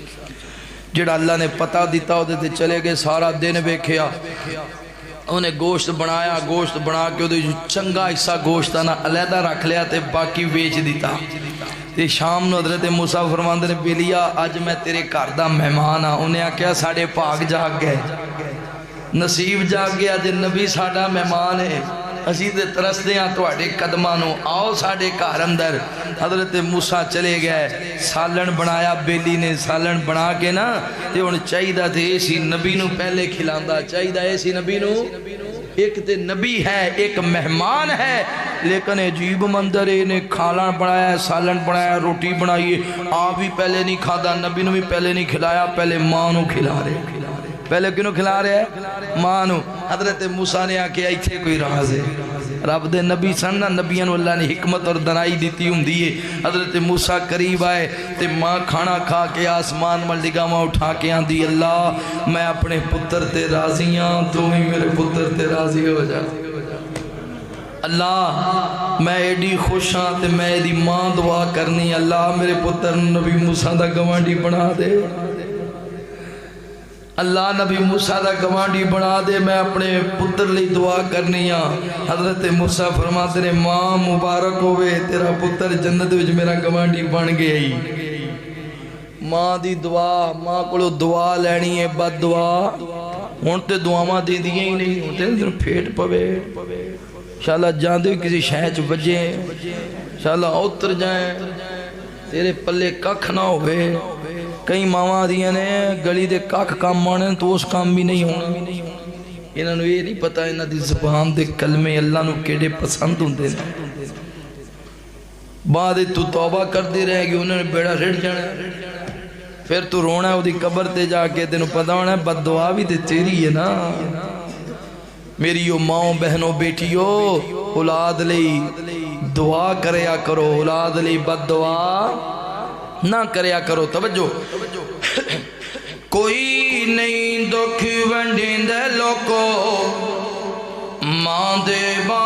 جڑا اللہ نے پتہ دیتا ہوتے تھے چلے گئے، سارا دن ویکھیا، انہیں گوشت بنایا، گوشت بنا کے چنگا حصہ گوشت نہ علیحدہ رکھ لیا تے باقی بیچ دیتا۔ تے شام نو حضرت موسیٰ فرماندے نے بیلیا اج میں تیرے گھر دا مہمان ہاں، انہیں آکھیا ساڑے پاک جاگ گئے، نصیب جاگ گیا جے نبی ساڑا مہمان ہے، اسی دے ترسدے ہیں تواڈے قدمانوں، آؤ ساڑے گھر اندر۔ حضرت موسیٰ چلے گئے، سالن بنایا، بیلی نے سالن بنا کے نا تے ان چاہیدہ تھے اسی نبی نو پہلے کھلاندہ، چاہیدہ اسی نبی نو، ایک تے نبی ہے ایک مہمان ہے، لیکن عجیب منظر ہے، انہیں کھانا بنایا، سالن بنایا، روٹی بنائی، آپ بھی پہلے نہیں کھادا، نبی نو بھی پہلے نہیں کھلایا، پہلے ماں نو کھلا رہے، پہلے کنوں کھلا رہے ہیں؟ ماں نو۔ حضرت موسیٰ نے آکے ایتھے کوئی راز ہے، رب دے نبی سننا، نبیاں نو اللہ نے حکمت اور دنائی دیتی ہوں دیئے۔ حضرت موسیٰ قریب آئے تے ماں کھانا کھا کے آسمان ملدگاما اٹھا کے آن دی اللہ میں اپنے پتر تے راضیاں، تو ہی میرے پتر تے راضی ہو جا۔ اللہ میں ایڈی خوش ہاں تے میں ایڈی ماں دعا کرنی، اللہ میرے پتر نبی موسیٰ دا گوانڈی بنا دے۔ اللہ نبی موسیٰ دا گوانڈی بنا دے میں اپنے پتر لی دعا کرنی ہاں حضرت موسیٰ فرماتے نے ماں مبارک ہوئے تیرا پتر جنت وچ میرا گوانڈی بن گئی ماں دی دعا ماں کو دعا لینی ہے بد دعا ہونتے دعاواں دے دیا ہی نہیں ہوتے دن پھیٹ پوے انشاءاللہ جاندے کسی شہچ بجے انشاءاللہ اتر جائیں تیرے پلے ککھ نہ ہوئے کئی ماواں دیاں نے گلی دے ککھ کام مانے تو اس کام بھی نہیں ہونا انہوں نے یہ نہیں پتا انہوں دی زبان دے کلمے اللہ نو کیڑے پسند ہوں دے بعد تو توبہ کر دی رہے گی انہوں نے بیڑا رڑ جانا پھر تو رونا ہے وہ دی قبر تے جا کے تینوں پتا ہونا ہے بد دعا بھی تے تیری ہے نا میری یو ماں بہنوں بیٹیو اولاد لئی دعا کریا کرو اولاد لئی بد دعا نہ کریا کرو توجہ کوئی نہیں دکھ ونڈیندے لوکو ماں دے باج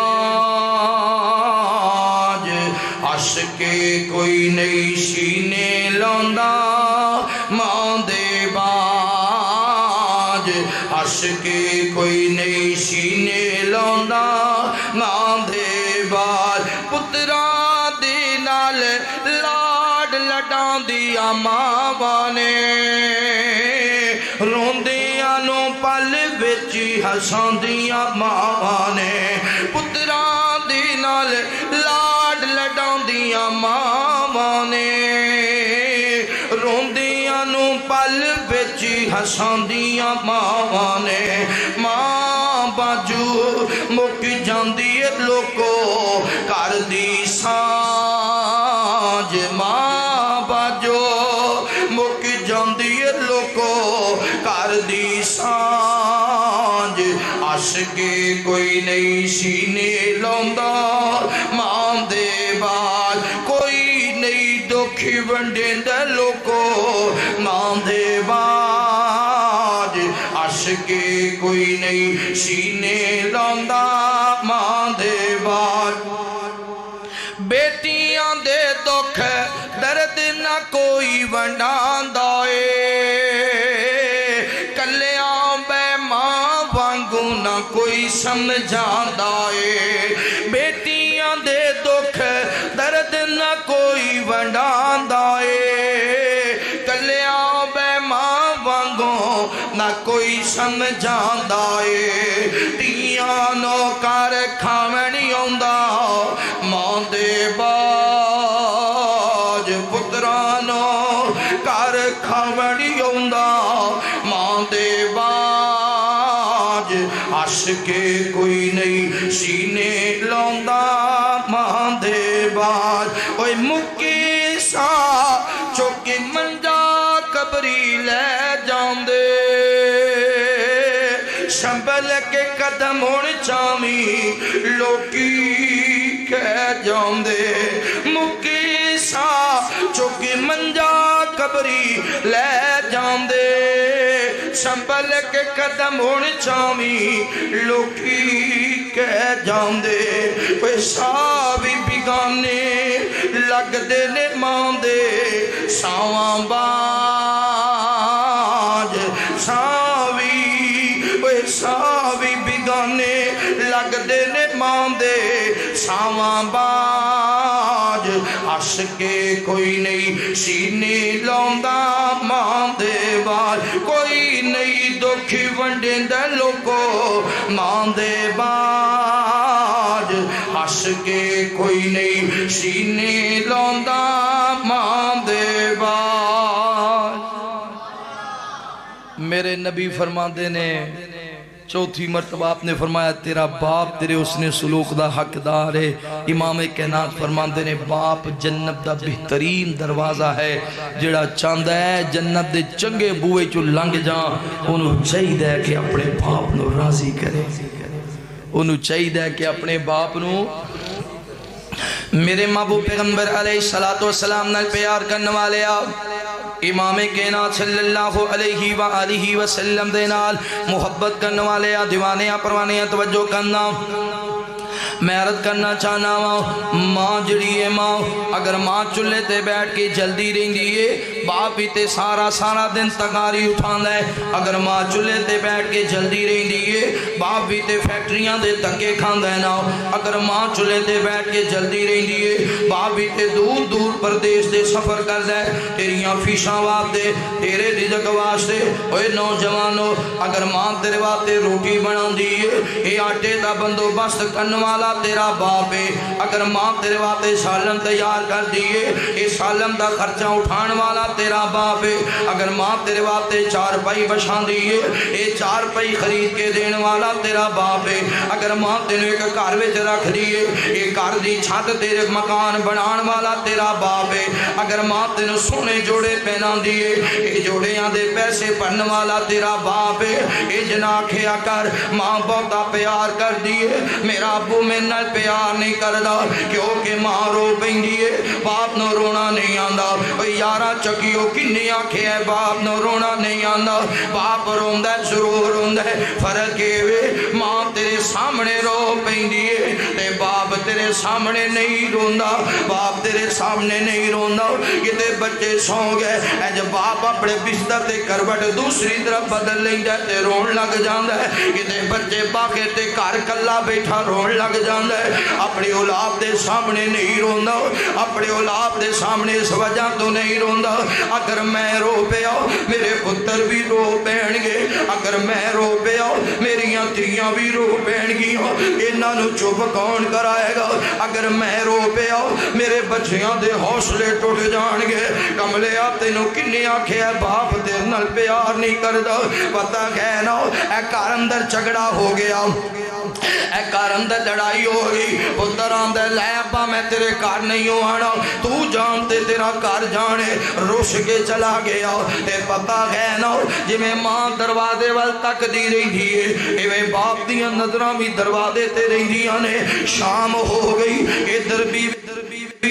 عشقے کوئی نہیں سینے لوندا ماں دے باج عشقے کوئی نہیں سینے لوندا ماں دے باج پترا دے نال لاڈ لڈاں دیا ماں نے روندیاں نو پل وچ ہساندیاں ماں نے پترا دے نال لاڈ لڈاں دیا ماں نے روندیاں نو پل وچ ہساندیاں ماں نے ماں باجو مک جاندی ہے لوکو کر دی سانج ماں باجو مک جاندی ہے لوکو کر دی سانج عشقے کوئی نہیں سینے لوندا ماں دے بعد کوئی نہیں دکھ ونڈیندے لوکو ماں دے بعد عشقے کوئی نہیں سینے لوندا ماں دے بعد بیٹیاں دے دکھ درد نہ کوئی ونڈاندا اے کلیاں بے ماں وانگو نہ کوئی سمجھاندا اے بیٹیاں دے دکھ درد نہ کوئی ونڈاندا اے کلیاں بے ماں وانگو نہ کوئی سمجھاندا اے تیاں نو کر کھاونی آوندا ماں دے باج پترانو کر کھاونی آوندا ماں دے باج عشقے کوئی نہیں سینے لوندا ماں دے باج اوے مکی سا چوکی منجا قبری لے جاندے شنبل کے قدم ہون چامی لوکی کہہ جاندے مکی سا چوکی منجا قبری لے جاندے شنبل کے قدم ہون چامی لوکی کہہ جاندے پیسا بھی بگانے لگ دے نے ماں دے ساواں باج ساوی ساوی بگانے لگ دے نے ماں دے ساواں باج عشقے کوئی نہیں سینے لوندا ماں دے باج کوئی نہیں دکھ ونڈیندے لوکو ماں دے باج عشقے کوئی نہیں سینے لوندا ماں دے باج میرے نبی فرماندے نے چوتھی مرتبہ آپ نے فرمایا تیرا باپ تیرے اس نے سلوک دا حقدار ہے امام کائنات فرماندے نے باپ جنت دا بہترین دروازہ ہے جڑا چاندہ ہے جنت دے چنگے بوئے چو لنگ جاں انہوں چاہید ہے کہ اپنے باپ نو راضی کرے انہوں چاہید ہے کہ اپنے باپ نو میرے محبوب پیغمبر علیہ السلام نال پیار کرنے والے امام کائنات صلی اللہ علیہ وآلہ وسلم دے نال محبت کرنے والے دیوانے پروانے توجہ کرنا میں عرض کرنا چاہنا ماں جڑی ہے ماں اگر ماں چولہے تے بیٹھ کے جلدی رہندی ہے باپ ہی تے سارا دن تکاری اٹھاندا ہے اگر ماں چولہے تے بیٹھ کے جلدی رہندی ہے باپ بھی تے فیکٹریاں دے دھکے کھاندا ہے نا اگر ماں چولہے تے بیٹھ کے جلدی رہندی ہے باپ بھی تے دور دور پردیش دے سفر کردا ہے تیریاں فیساں واسطے تیرے رزق واسطے اوے نوجوانو اگر ماں تیرے واسطے روٹی بناندی ہے اے آٹے دا بندوبست کرن والا تیرا باپ ہے اگر ماں تیرے واسطے سالن تیار کر دی ہے اے سالن دا خرچہ اٹھان والا تیرا باپ ہے اگر ماں تیرے واسطے چار پائی بچھاندی ہے اے چار پائی خرید کے دین والا تیرا باپ ہے اگر ماں تینوں ایک گھر وچ رکھ دیے اے گھر دی چھت تیرے مکان بنان والا تیرا باپ ہے اگر ماں تینوں سونے جوڑے پہناندی ہے اے جوڑیاں دے پیسے بھرن والا تیرا باپ ہے اے جنا کھیا کر ماں بہتا پیار کر دیے میرا ابو میں نال پیار نہیں کردا کیونکہ ماں رو پیندی ہے باپ نو رونا نہیں آندا او یارا چکیو کنی آکھے ہے باپ نو رونا نہیں آندا باپ روندا ہے ضرور روندا ہے فرق ہے ماں تیرے سامنے رو پیندی ہے تے باپ تیرے سامنے نہیں روندا باپ تیرے سامنے نہیں روندا کتے بچے سو گئے اے جب باپ اپنے بستر تے کروٹ دوسری طرف بدل لیندا تے رون لگ جاندا ہے کتے بچے باغے تے گھر کلا بیٹھا رون لگ جاندا ہے اپنی اولاد دے سامنے نہیں روندا اپنے اولاد دے سامنے اس وجہ تو نہیں روندا اگر میں رو پیا میرے پتر بھی رو پین گے اگر میں رو پیا میریاں تیاں بھی رو پین گیاں انہاں نو چپ کون کرائے گا اگر میں رو پیا میرے بچیاں دے حوصلے ٹوٹ جان گے کملے آ تینوں کنے آکھیا باپ تیرے نال پیار نہیں کردا پتہ کہنا اے گھر اندر جھگڑا ہو گیا اے گھر اندر لڑائی ہو گئی پتر آندا لے ابا میں تیرے گھر نہیں ہو آنا تو جانتے تیرا گھر جانے روش کے چلا گیا تے پتہ کہنا جی میں ماں دروازے وال تک دی رہی تھی ایویں باپ دیاں نظراں بھی دروازے تے رہندیاں نے شام ہو گئی ادھر بھی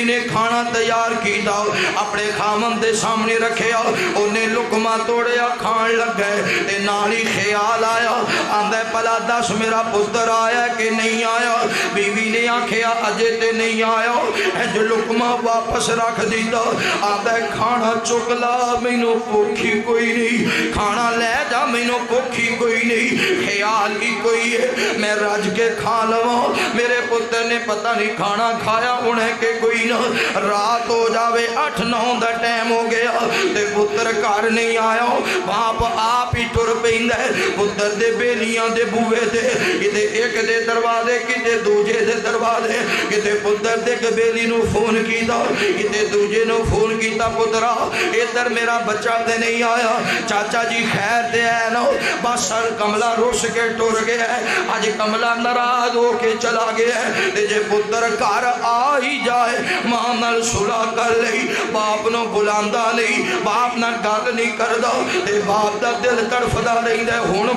نے کھانا تیار کیتا اپنے خامن دے سامنے رکھیا انہیں لقمہ توڑیا کھان لگ گئے تے نالی خیال آیا آندھے پلا دس میرا پتر آیا کہ نہیں آیا بیوی نے آکھیا اجے تے نہیں آیا اے جو لقمہ واپس رکھ دیتا آندھے کھانا چکلا مینوں بھوکھی کوئی نہیں کھانا لے جا مینوں بھوکھی کوئی نہیں خیال ہی کوئی ہے میں رج کے کھا لواں میرے پتر نے پتہ نہیں کھانا کھایا انہیں کہ کوئی رات ہو جاوے 8-9 دا ٹائم ہو گیا تے پتر گھر نہیں آیا باپ آپ ہی ٹر پیندا ہے پتر دے بیلیاں دے بوئے تے کتے ایک دے دروازے کتے دوجے دے دروازے کتے پتر دے بیلی نو فون کیتا کتے دوجے نو فون کیتا پترا ادھر میرا بچہ تے نہیں آیا چاچا جی خیر تے ہے نا بس سر کملا روش کے ٹر گیا ہے آج کملا ناراض ہو کے چلا گیا ہے تے جے پتر گھر آ ہی جائے ماں نال صلح کر لئی باپ نو بلاندا نہیں باپ نال گل نہیں کردا تے باپ دا دل تڑفدا رہندا ہن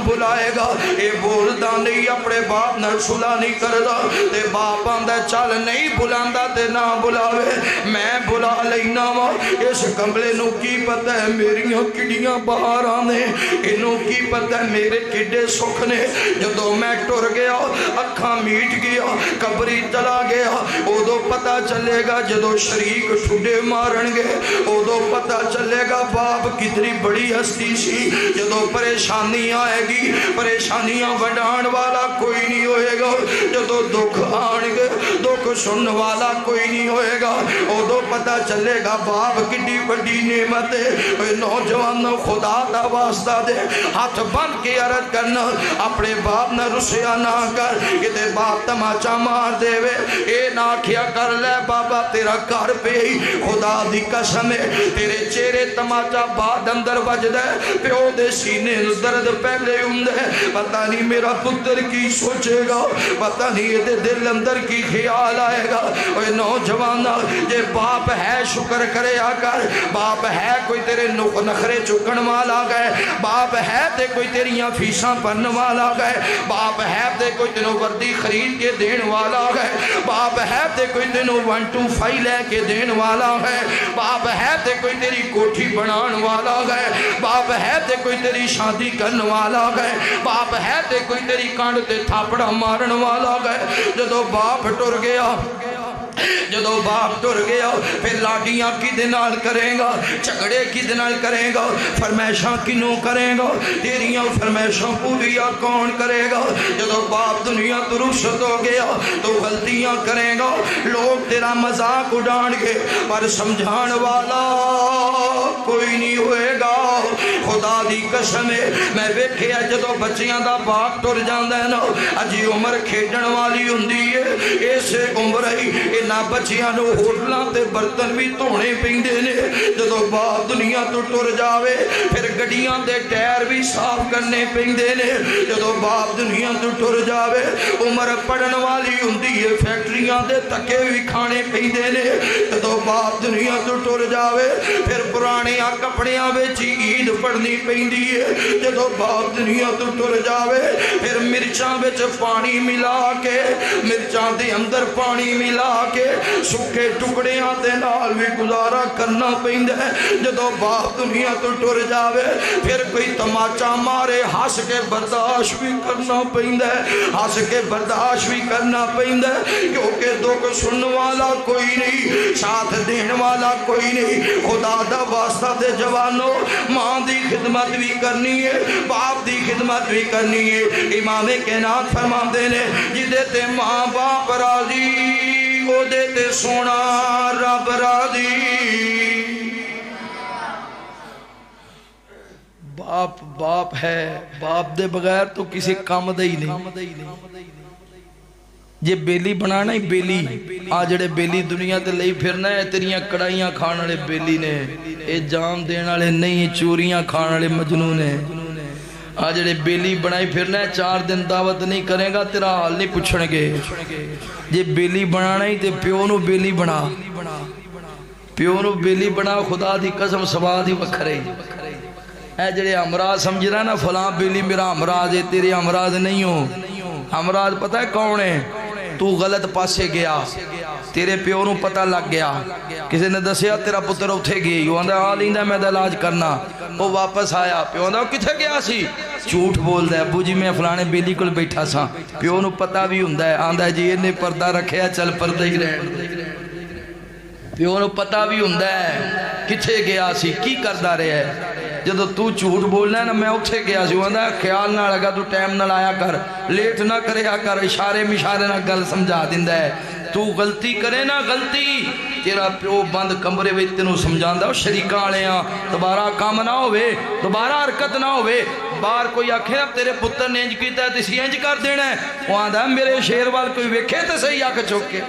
بلائے گا اے بولدا نہیں اپنے باپ نال صلح نہیں کردا تے باپ آندا چل نہیں بلاندا تے نہ بلاوے میں بلا لینا وا اس کملے نو کی پتہ ہے میریاں کڈیاں بہاراں نے اینو کی پتہ ہے میرے کڈے سکھ نے جدوں میں ٹر گیا اکھاں میٹ گیا قبری چلا گیا ادو پتہ چلے گا جدو شریک ٹھڈے مارن گے ادو پتہ چلے گا باپ کتنی بڑی ہستی سی جدو پریشانی آئے گی پریشانیاں وڈان والا کوئی نہیں ہوئے گا جدو دکھ آن گے دکھ سن والا کوئی نہیں ہوئے گا ادو پتہ چلے گا باپ کتنی بڑی نعمت ہے نوجوان خدا دا واسطہ دے ہاتھ بن کے عرض کرنا اپنے باپ نہ رسیا نہ کر کتے باپ تماچا مار دے وے اے نہ کیا کر لے بابا تیرا گھر پہ ہی خدا دی قسم ہے تیرے چہرے تماچا بعد اندر بجد ہے پیو دے سینے درد پہلے ہوں ہے پتہ نہیں میرا پتر کی سوچے گا پتہ نہیں یہ دل اندر کی خیال آئے گا اوہ نوجوانا جے باپ ہے شکر کرے آکر باپ ہے کوئی تیرے نخرے چکن والا گئے باپ ہے تے کوئی تیریاں فیساں پن والا گئے باپ ہے تے کوئی تینوں وردی خرید کے دین والا گئے باپ ہے تے کوئی تینوں 1 2 5 لے کے دین والا ہے باپ ہے تے کوئی تیری کوٹھی بنان والا ہے باپ ہے تے کوئی تیری شادی کرن والا ہے باپ ہے تے کوئی تیری کانڈ تے تھاپڑا مارن والا ہے جدو باپ ٹر گیا جدو باپ ٹر گیا پھر لاڈیاں کی دنال کریں گا جھگڑے کی دنال کریں گا فرمائشاں کنوں کریں گا تیریاں فرمائشاں پوریا کون کرے گا جدو باپ دنیا تو رخصت ہو گیا تو غلطیاں کریں گا لوگ تیرا مذاق اڑان گے پر سمجھان والا کوئی نہیں ہوئے گا خدا دی قسم ہے میں ویکھیا جدو بچیاں دا باپ ٹر جاندا ہے نا اجی عمر کھیڈن والی ہوندی ہے اسے عمر ہی انہاں بچیاں نو ہوٹلاں تے برتن بھی دھونے پیندے نے جدو باپ دنیا تو ٹر جاوے پھر گڈیاں دے ٹائر بھی صاف کرنے پیندے نے جدو باپ دنیا تو ٹر جاوے عمر پڑھن والی ہوندی ہے فیکٹریاں دے تکے بھی کھانے پیندے نے جدو باپ دنیا تو ٹر جاوے پھر پرانے کپڑیاں وچ عید پڑھنی پیندی ہے جدو باپ دنیا تو ٹر جاوے پھر مرچاں وچ پانی ملا کے مرچاں دے اندر پانی ملا کے سکے ٹکڑیاں دے نال بھی گزارا کرنا پیندا ہے جدو باپ دنیا تو ٹر جاوے پھر کوئی تماچا مارے ہس کے برداشت بھی کرنا پیندا ہے ہس کے برداشت بھی کرنا پیندا ہے کیونکہ دکھ سنن والا کوئی نہیں ساتھ دین والا کوئی نہیں خدا دا واسطہ دے جوانو ماں دی خدمت بھی کرنی ہے باپ دی خدمت بھی کرنی ہے امام کائنات فرماندے نے جدے تے ماں باپ راضی او دے تے سونا رب راضی باپ باپ ہے باپ دے بغیر تو کسی کام دے ہی نہیں جے بیلی بنانا ہی بیلی آجڑے بیلی دنیا تے لئی پھرنا ہے تیریاں کڑائیاں کھانا لے بیلی نے اے جام دینا لے نہیں چوریاں کھانا لے مجنون ہے آجڑے بیلی بنائی پھرنا ہے 4 دن دعوت نہیں کرے گا تیرا حال نہیں پوچھنے گے جے بیلی بنانا ہی تے پیو نو بیلی بنا پیو نو بیلی بنا خدا دی قسم سوا دی وکھرے اے جڑے امراض سمجھ رہا نا فلاں بیلی میرا امراض ہے تیرے امراض نہیں ہو امراض پتہ ہے کون ہے تو غلط پاسے گیا تیرے پیو نو پتہ لگ گیا کسی نے دسیا تیرا پتر اتھے گئی وہ آندھا آلیندا میں دا علاج کرنا وہ واپس آیا پیو آندھا کتھے گیا سی جھوٹ بول دے ابو جی میں فلانے بیلی کل بیٹھا سا پیو نو پتہ بھی ہوندا ہے آندھا جی انہیں پردہ رکھیا چل پردہ ہی رہن پیو نو پتہ بھی ہوندا ہے کتھے گیا سی کی کردہ رہے ہے جدو تو جھوٹ بولنا ہے نا میں اتھے گیا سی وہ خیال نہ لگا تو ٹائم نہ لایا کر لیٹ نہ کرے کر اشارے مشارے نہ گل سمجھا دیندا ہے تو غلطی کرے نا غلطی تیرا پیو بند کمرے وچ تینوں سمجھاندا او شریکاں والے ہاں دوبارہ کام نہ ہوے دوبارہ حرکت نہ ہوے باہر کوئی آکھے نا تیرے پتر نے انج کیتا ہے تسی انج کر دینا ہے وہ آندا میرے شیر وال کوئی ویکھے تے صحیح آکھ چوک کے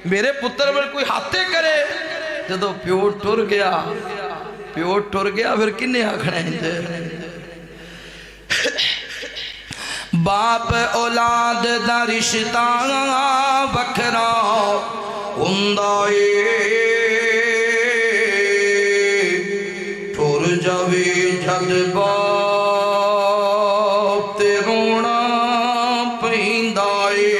میرے پتر وال کوئی ہاتھے کرے جدو پیو ٹر گیا پھر کنے آکھنا ہے باپ اولاد دا رشتہ وکھرا ہوندا اے ٹر جاوے جد باپ تے رونا پیندا اے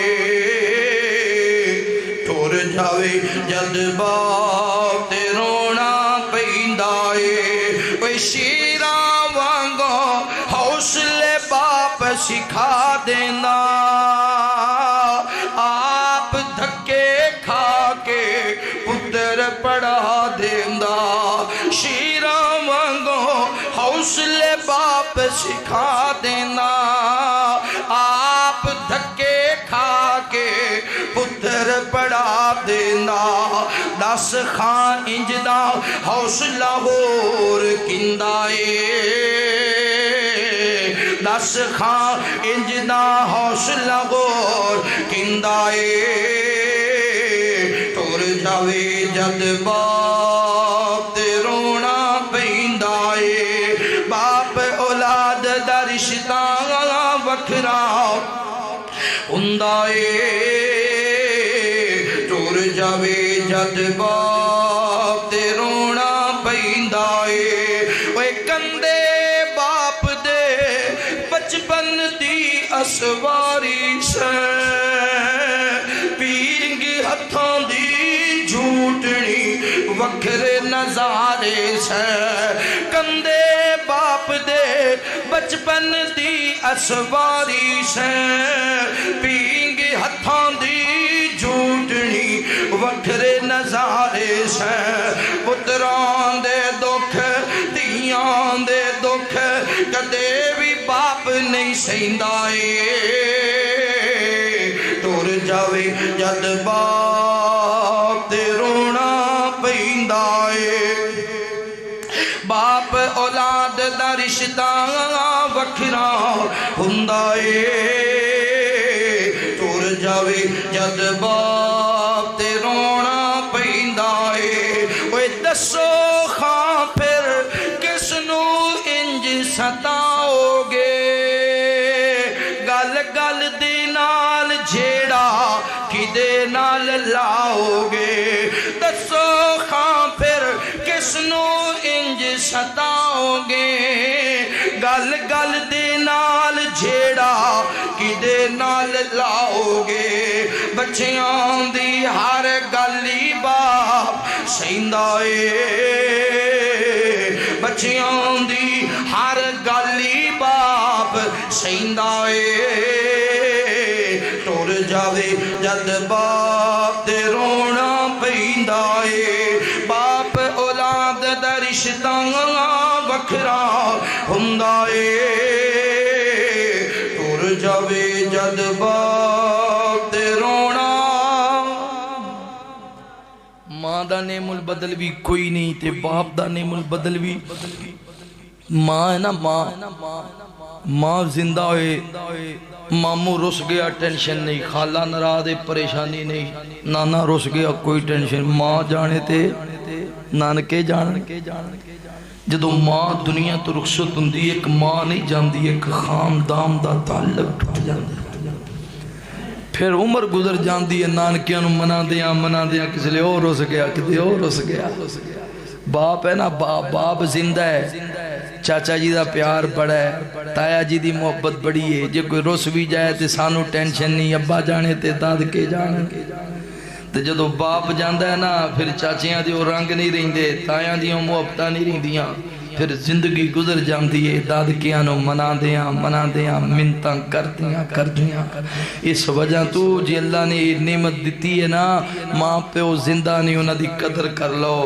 ٹر جاوے جد باپ تے رونا پیندا اے اوے شیراں وانگو حوصلے باپ سکھا دینا آپ دھکے کھا کے پتر پڑھا دینا شیراں وانگو حوصلے باپ سکھا دینا آپ دھکے کھا کے پتر پڑھا دینا دس خان انجدا حوصلہ ہور کندہ دس خان انجدا حوصلہ ہور کندہ ٹر جاوے جد باپ تے رونا پیندا باپ اولاد دا رشتہ وکھرا ہوندا ٹر جاوے جد باپ تے رونا پیندا اوے کندے باپ دے بچپن دی اسواری سے پی وکھرے نظارے سے کندے باپ دے بچپن دی اسواری سے پینگی ہتھاں دی جھوٹنی وکھرے نظارے سے پتران دے دکھ دیاں دے دکھ کدے بھی باپ نہیں سہندا اے ٹر جاوے جد باپ تے رونا پیندا اے باپ اولاد دا رشتہ وکھرا ہوندا اے ٹر جاوے جد باپ تے رونا پیندا اے اوے دسو خاں پھر کس نو انج ستاؤ گے گل گل دے نال جھیڑا کدے نال لاؤ گے دسو خاں پھر کس نو انج ستاؤ گے گل گل دے نال جھیڑا کدے نال لاؤ گے بچیاں دی ہر گلی باپ سہندا اے بچیاں دی ہر گلی باپ سہندا اے ٹر جاوے جد باپ تے رونا پیندا اے باپ اولاد دا رشتہ وکھرا ہوندا اے ٹر جاوے جد باپ تے رونا ماں دا نعم البدل بھی کوئی نہیں تے باپ دا نعم البدل بھی ماں ہے نا ماں زندہ ہوئے ماموں رس گیا ٹینشن نہیں خالہ ناراض ہے پریشانی نہیں نانا رس گیا کوئی ٹینشن ماں جانے تے نانکے جانے جدو ماں دنیا تو رخصت ہوندی ایک ماں نہیں جاندی ایک خاندان دا تعلق ٹوٹ جاندی پھر عمر گزر جاندی ہے نانکیاں نو منا دیاں کس لئے اور رس گیا کدے اور رس گیا باپ ہے نا باپ زندہ ہے چاچا جی دا پیار بڑا ہے تایا جی دی محبت بڑی ہے جے کوئی رس بھی جائے تے سانو ٹینشن نہیں ابا جانے تے دادکے جانے تے جدو باپ جاندہ ہے نا پھر چاچیاں دیو رنگ نہیں رہندے تایاں دیوں محبتہ نہیں رہندیاں پھر زندگی گزر جاندی ہے دادکیاں نو منا دیاں منتاں کر دیاں اس وجہ تو جی اللہ نے نعمت دیتی ہے نا ماں پیو زندہ نہیں انہاں دی قدر کر لو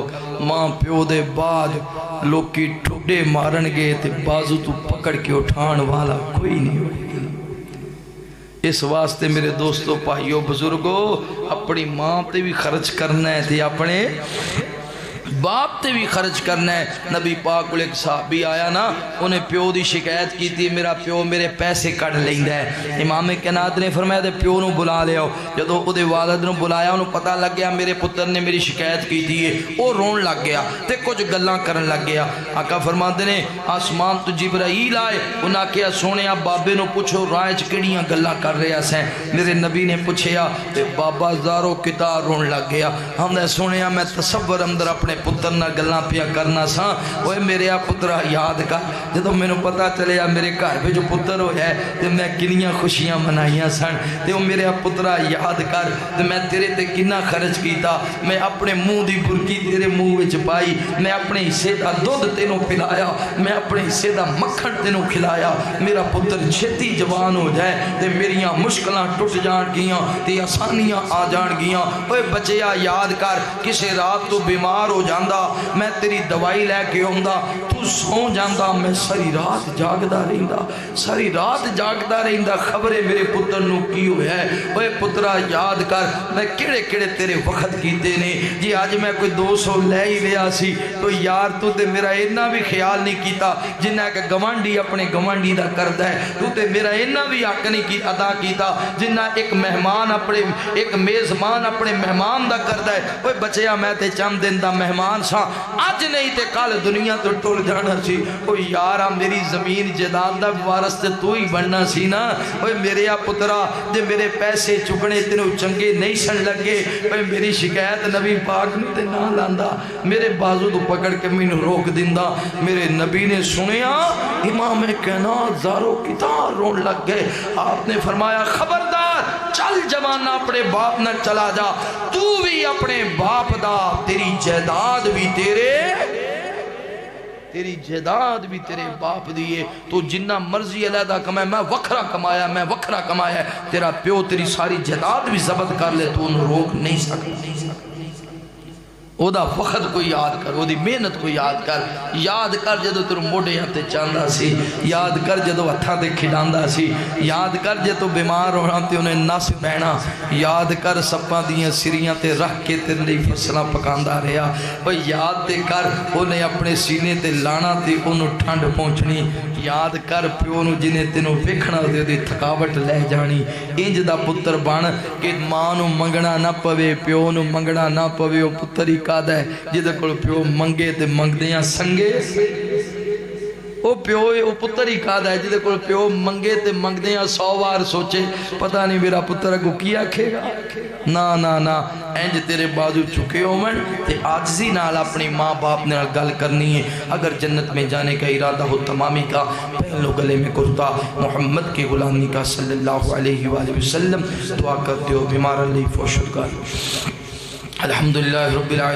ماں پیو دے بعد لوگ کی ٹھوڑے مارن گے تے بازو تو پکڑ کے اٹھان والا کوئی نہیں ہوئی اس واسطے میرے دوستو پائیو بزرگو اپنی ماں تے بھی خرچ کرنا ہے تے اپنے باپ تے بھی خرچ کرنا ہے نبی پاک کو ایک صحابی آیا نا انہیں پیو دی شکایت کی تھی میرا پیو میرے پیسے کٹ لیندہ ہے امام کائنات نے فرمایا دے پیو نو بلا لے آؤ جدو او دے والد نو بلایا انہوں پتہ لگ گیا میرے پتر نے میری شکایت کی تھی وہ رون لگ گیا تے کچھ گلاں کرن لگ گیا آقا فرماتے نے آسمان تو جبرائیل آئے انہاں کیا سونے آپ بابے نو پوچھو رائج کڑیاں گلاں کر رہے ہیں میرے نبی نے پوچھیا تے بابا زارو کتار رون لگ گیا ہم نے سونے میں تصور اندر اپنے پتر نہ گلاں پیا کرنا سا اوے میرے پترہ یاد کر جدو میں نے پتا چلے میرے گھر پہ جو پتر ہویا ہے تے میں کنیاں خوشیاں منائیاں سن تے وہ میرے پترہ یاد کر تے میں تیرے تے کنہ خرچ کیتا میں اپنے منہ دی برکی تیرے منہ وچ پائی میں اپنے حصے دا دودھ تینوں پلایا میں اپنے حصے دا مکھن تینوں کھلایا میرا پتر چھتی جوان ہو جائے تے میریاں مشکلاں ٹوٹ جان گیاں تے آسانیاں آ جان گیاں اوے بچیا یاد کر کسے رات تو بیمار ہو جاندہ میں تیری دوائی لے کے ہوندہ تو سو جاندہ میں ساری رات جاگدہ رہندہ خبریں میرے پتر نو کی ہوئے ہے اوے پترہ یاد کر میں کڑے تیرے وقت کیتے نے جی آج میں کوئی 200 لے ہی لیا سی تو یار تو تے میرا اتنا بھی خیال نہیں کیتا جنہ کہ گوانڈی اپنے گوانڈی دا کردہ ہے تو تے میرا اتنا بھی حق نہیں کی ادا کیتا جنہ ایک میزمان اپنے مہمان دا کردہ ہے اوے بچیا میں تے چند دن دا مہمان سا آج نہیں تے کال دنیا تو ٹول جانا سی اوہ یارا میری زمین جداد دا وارث تے تو ہی بننا سی نا اوہ میرے پترہ دے میرے پیسے چکنے تینوں چنگے نہیں سن لگے اوہ میری شکایت نبی پاک نے تے نہ لاندہ میرے بازو تو پکڑ کے میں نے روک دیندہ میرے نبی نے سنیا امام کائنات زارو کتار رون لگ گئے آپ نے فرمایا خبردار چل جوانہ اپنے باپ نہ چلا جا، تو بھی اپنے باپ دا، تیری جائیداد بھی تیری جائیداد بھی تیرے باپ دیئے، تو جنہ مرضی علیحدہ کمائے، میں وکھرا کمایا ہے، تیرا پیو تیری ساری جائیداد بھی ضبط کر لے تو انہوں روک نہیں سکتا۔ او دا وقت کو یاد کر، او دی محنت کو یاد کر جدو تر موڑے ہاتھے چاندہ سی، یاد کر جدو ہتھاں تے کھڈاندا سی، یاد کر جدو بیمار ہونا تے انہیں نس بہنا، یاد کر سپاں دیاں سریاں تے رکھ کے تیرے لئی فصلاں پکاندا رہیا، او یاد تے کر انہیں اپنے سینے تے لانا تے انہوں ٹھنڈ پہنچنی، یاد کر پیو نو جنہیں تینوں ویکھنا دے دی تھکاوٹ لے جانی، انج دا پتر بن کہ ماں نو منگنا نہ پوے، پیو نو منگنا نہ پوے، او پتر ہی کا ہے جدے کول پیو منگے تے منگدیاں سنگے، او پیو او پتر ہی کا ہے جدے کول پیو منگے تے منگدیاں 100 وار سوچے پتہ نہیں میرا پتر اگو کی آکھے گا، نا اینج تیرے بازو چکے ہو من تے عاجزی نال اپنی ماں باپ نے گل کرنی ہے، اگر جنت میں جانے کا ارادہ ہو تمامی کا، پہلو گلے میں کرتا محمد کی غلامی کا صلی اللہ علیہ وآلہ وسلم، دعا کرتے ہو بیمار اللہ فوشدگار۔ الحمدللہ رب العالمین۔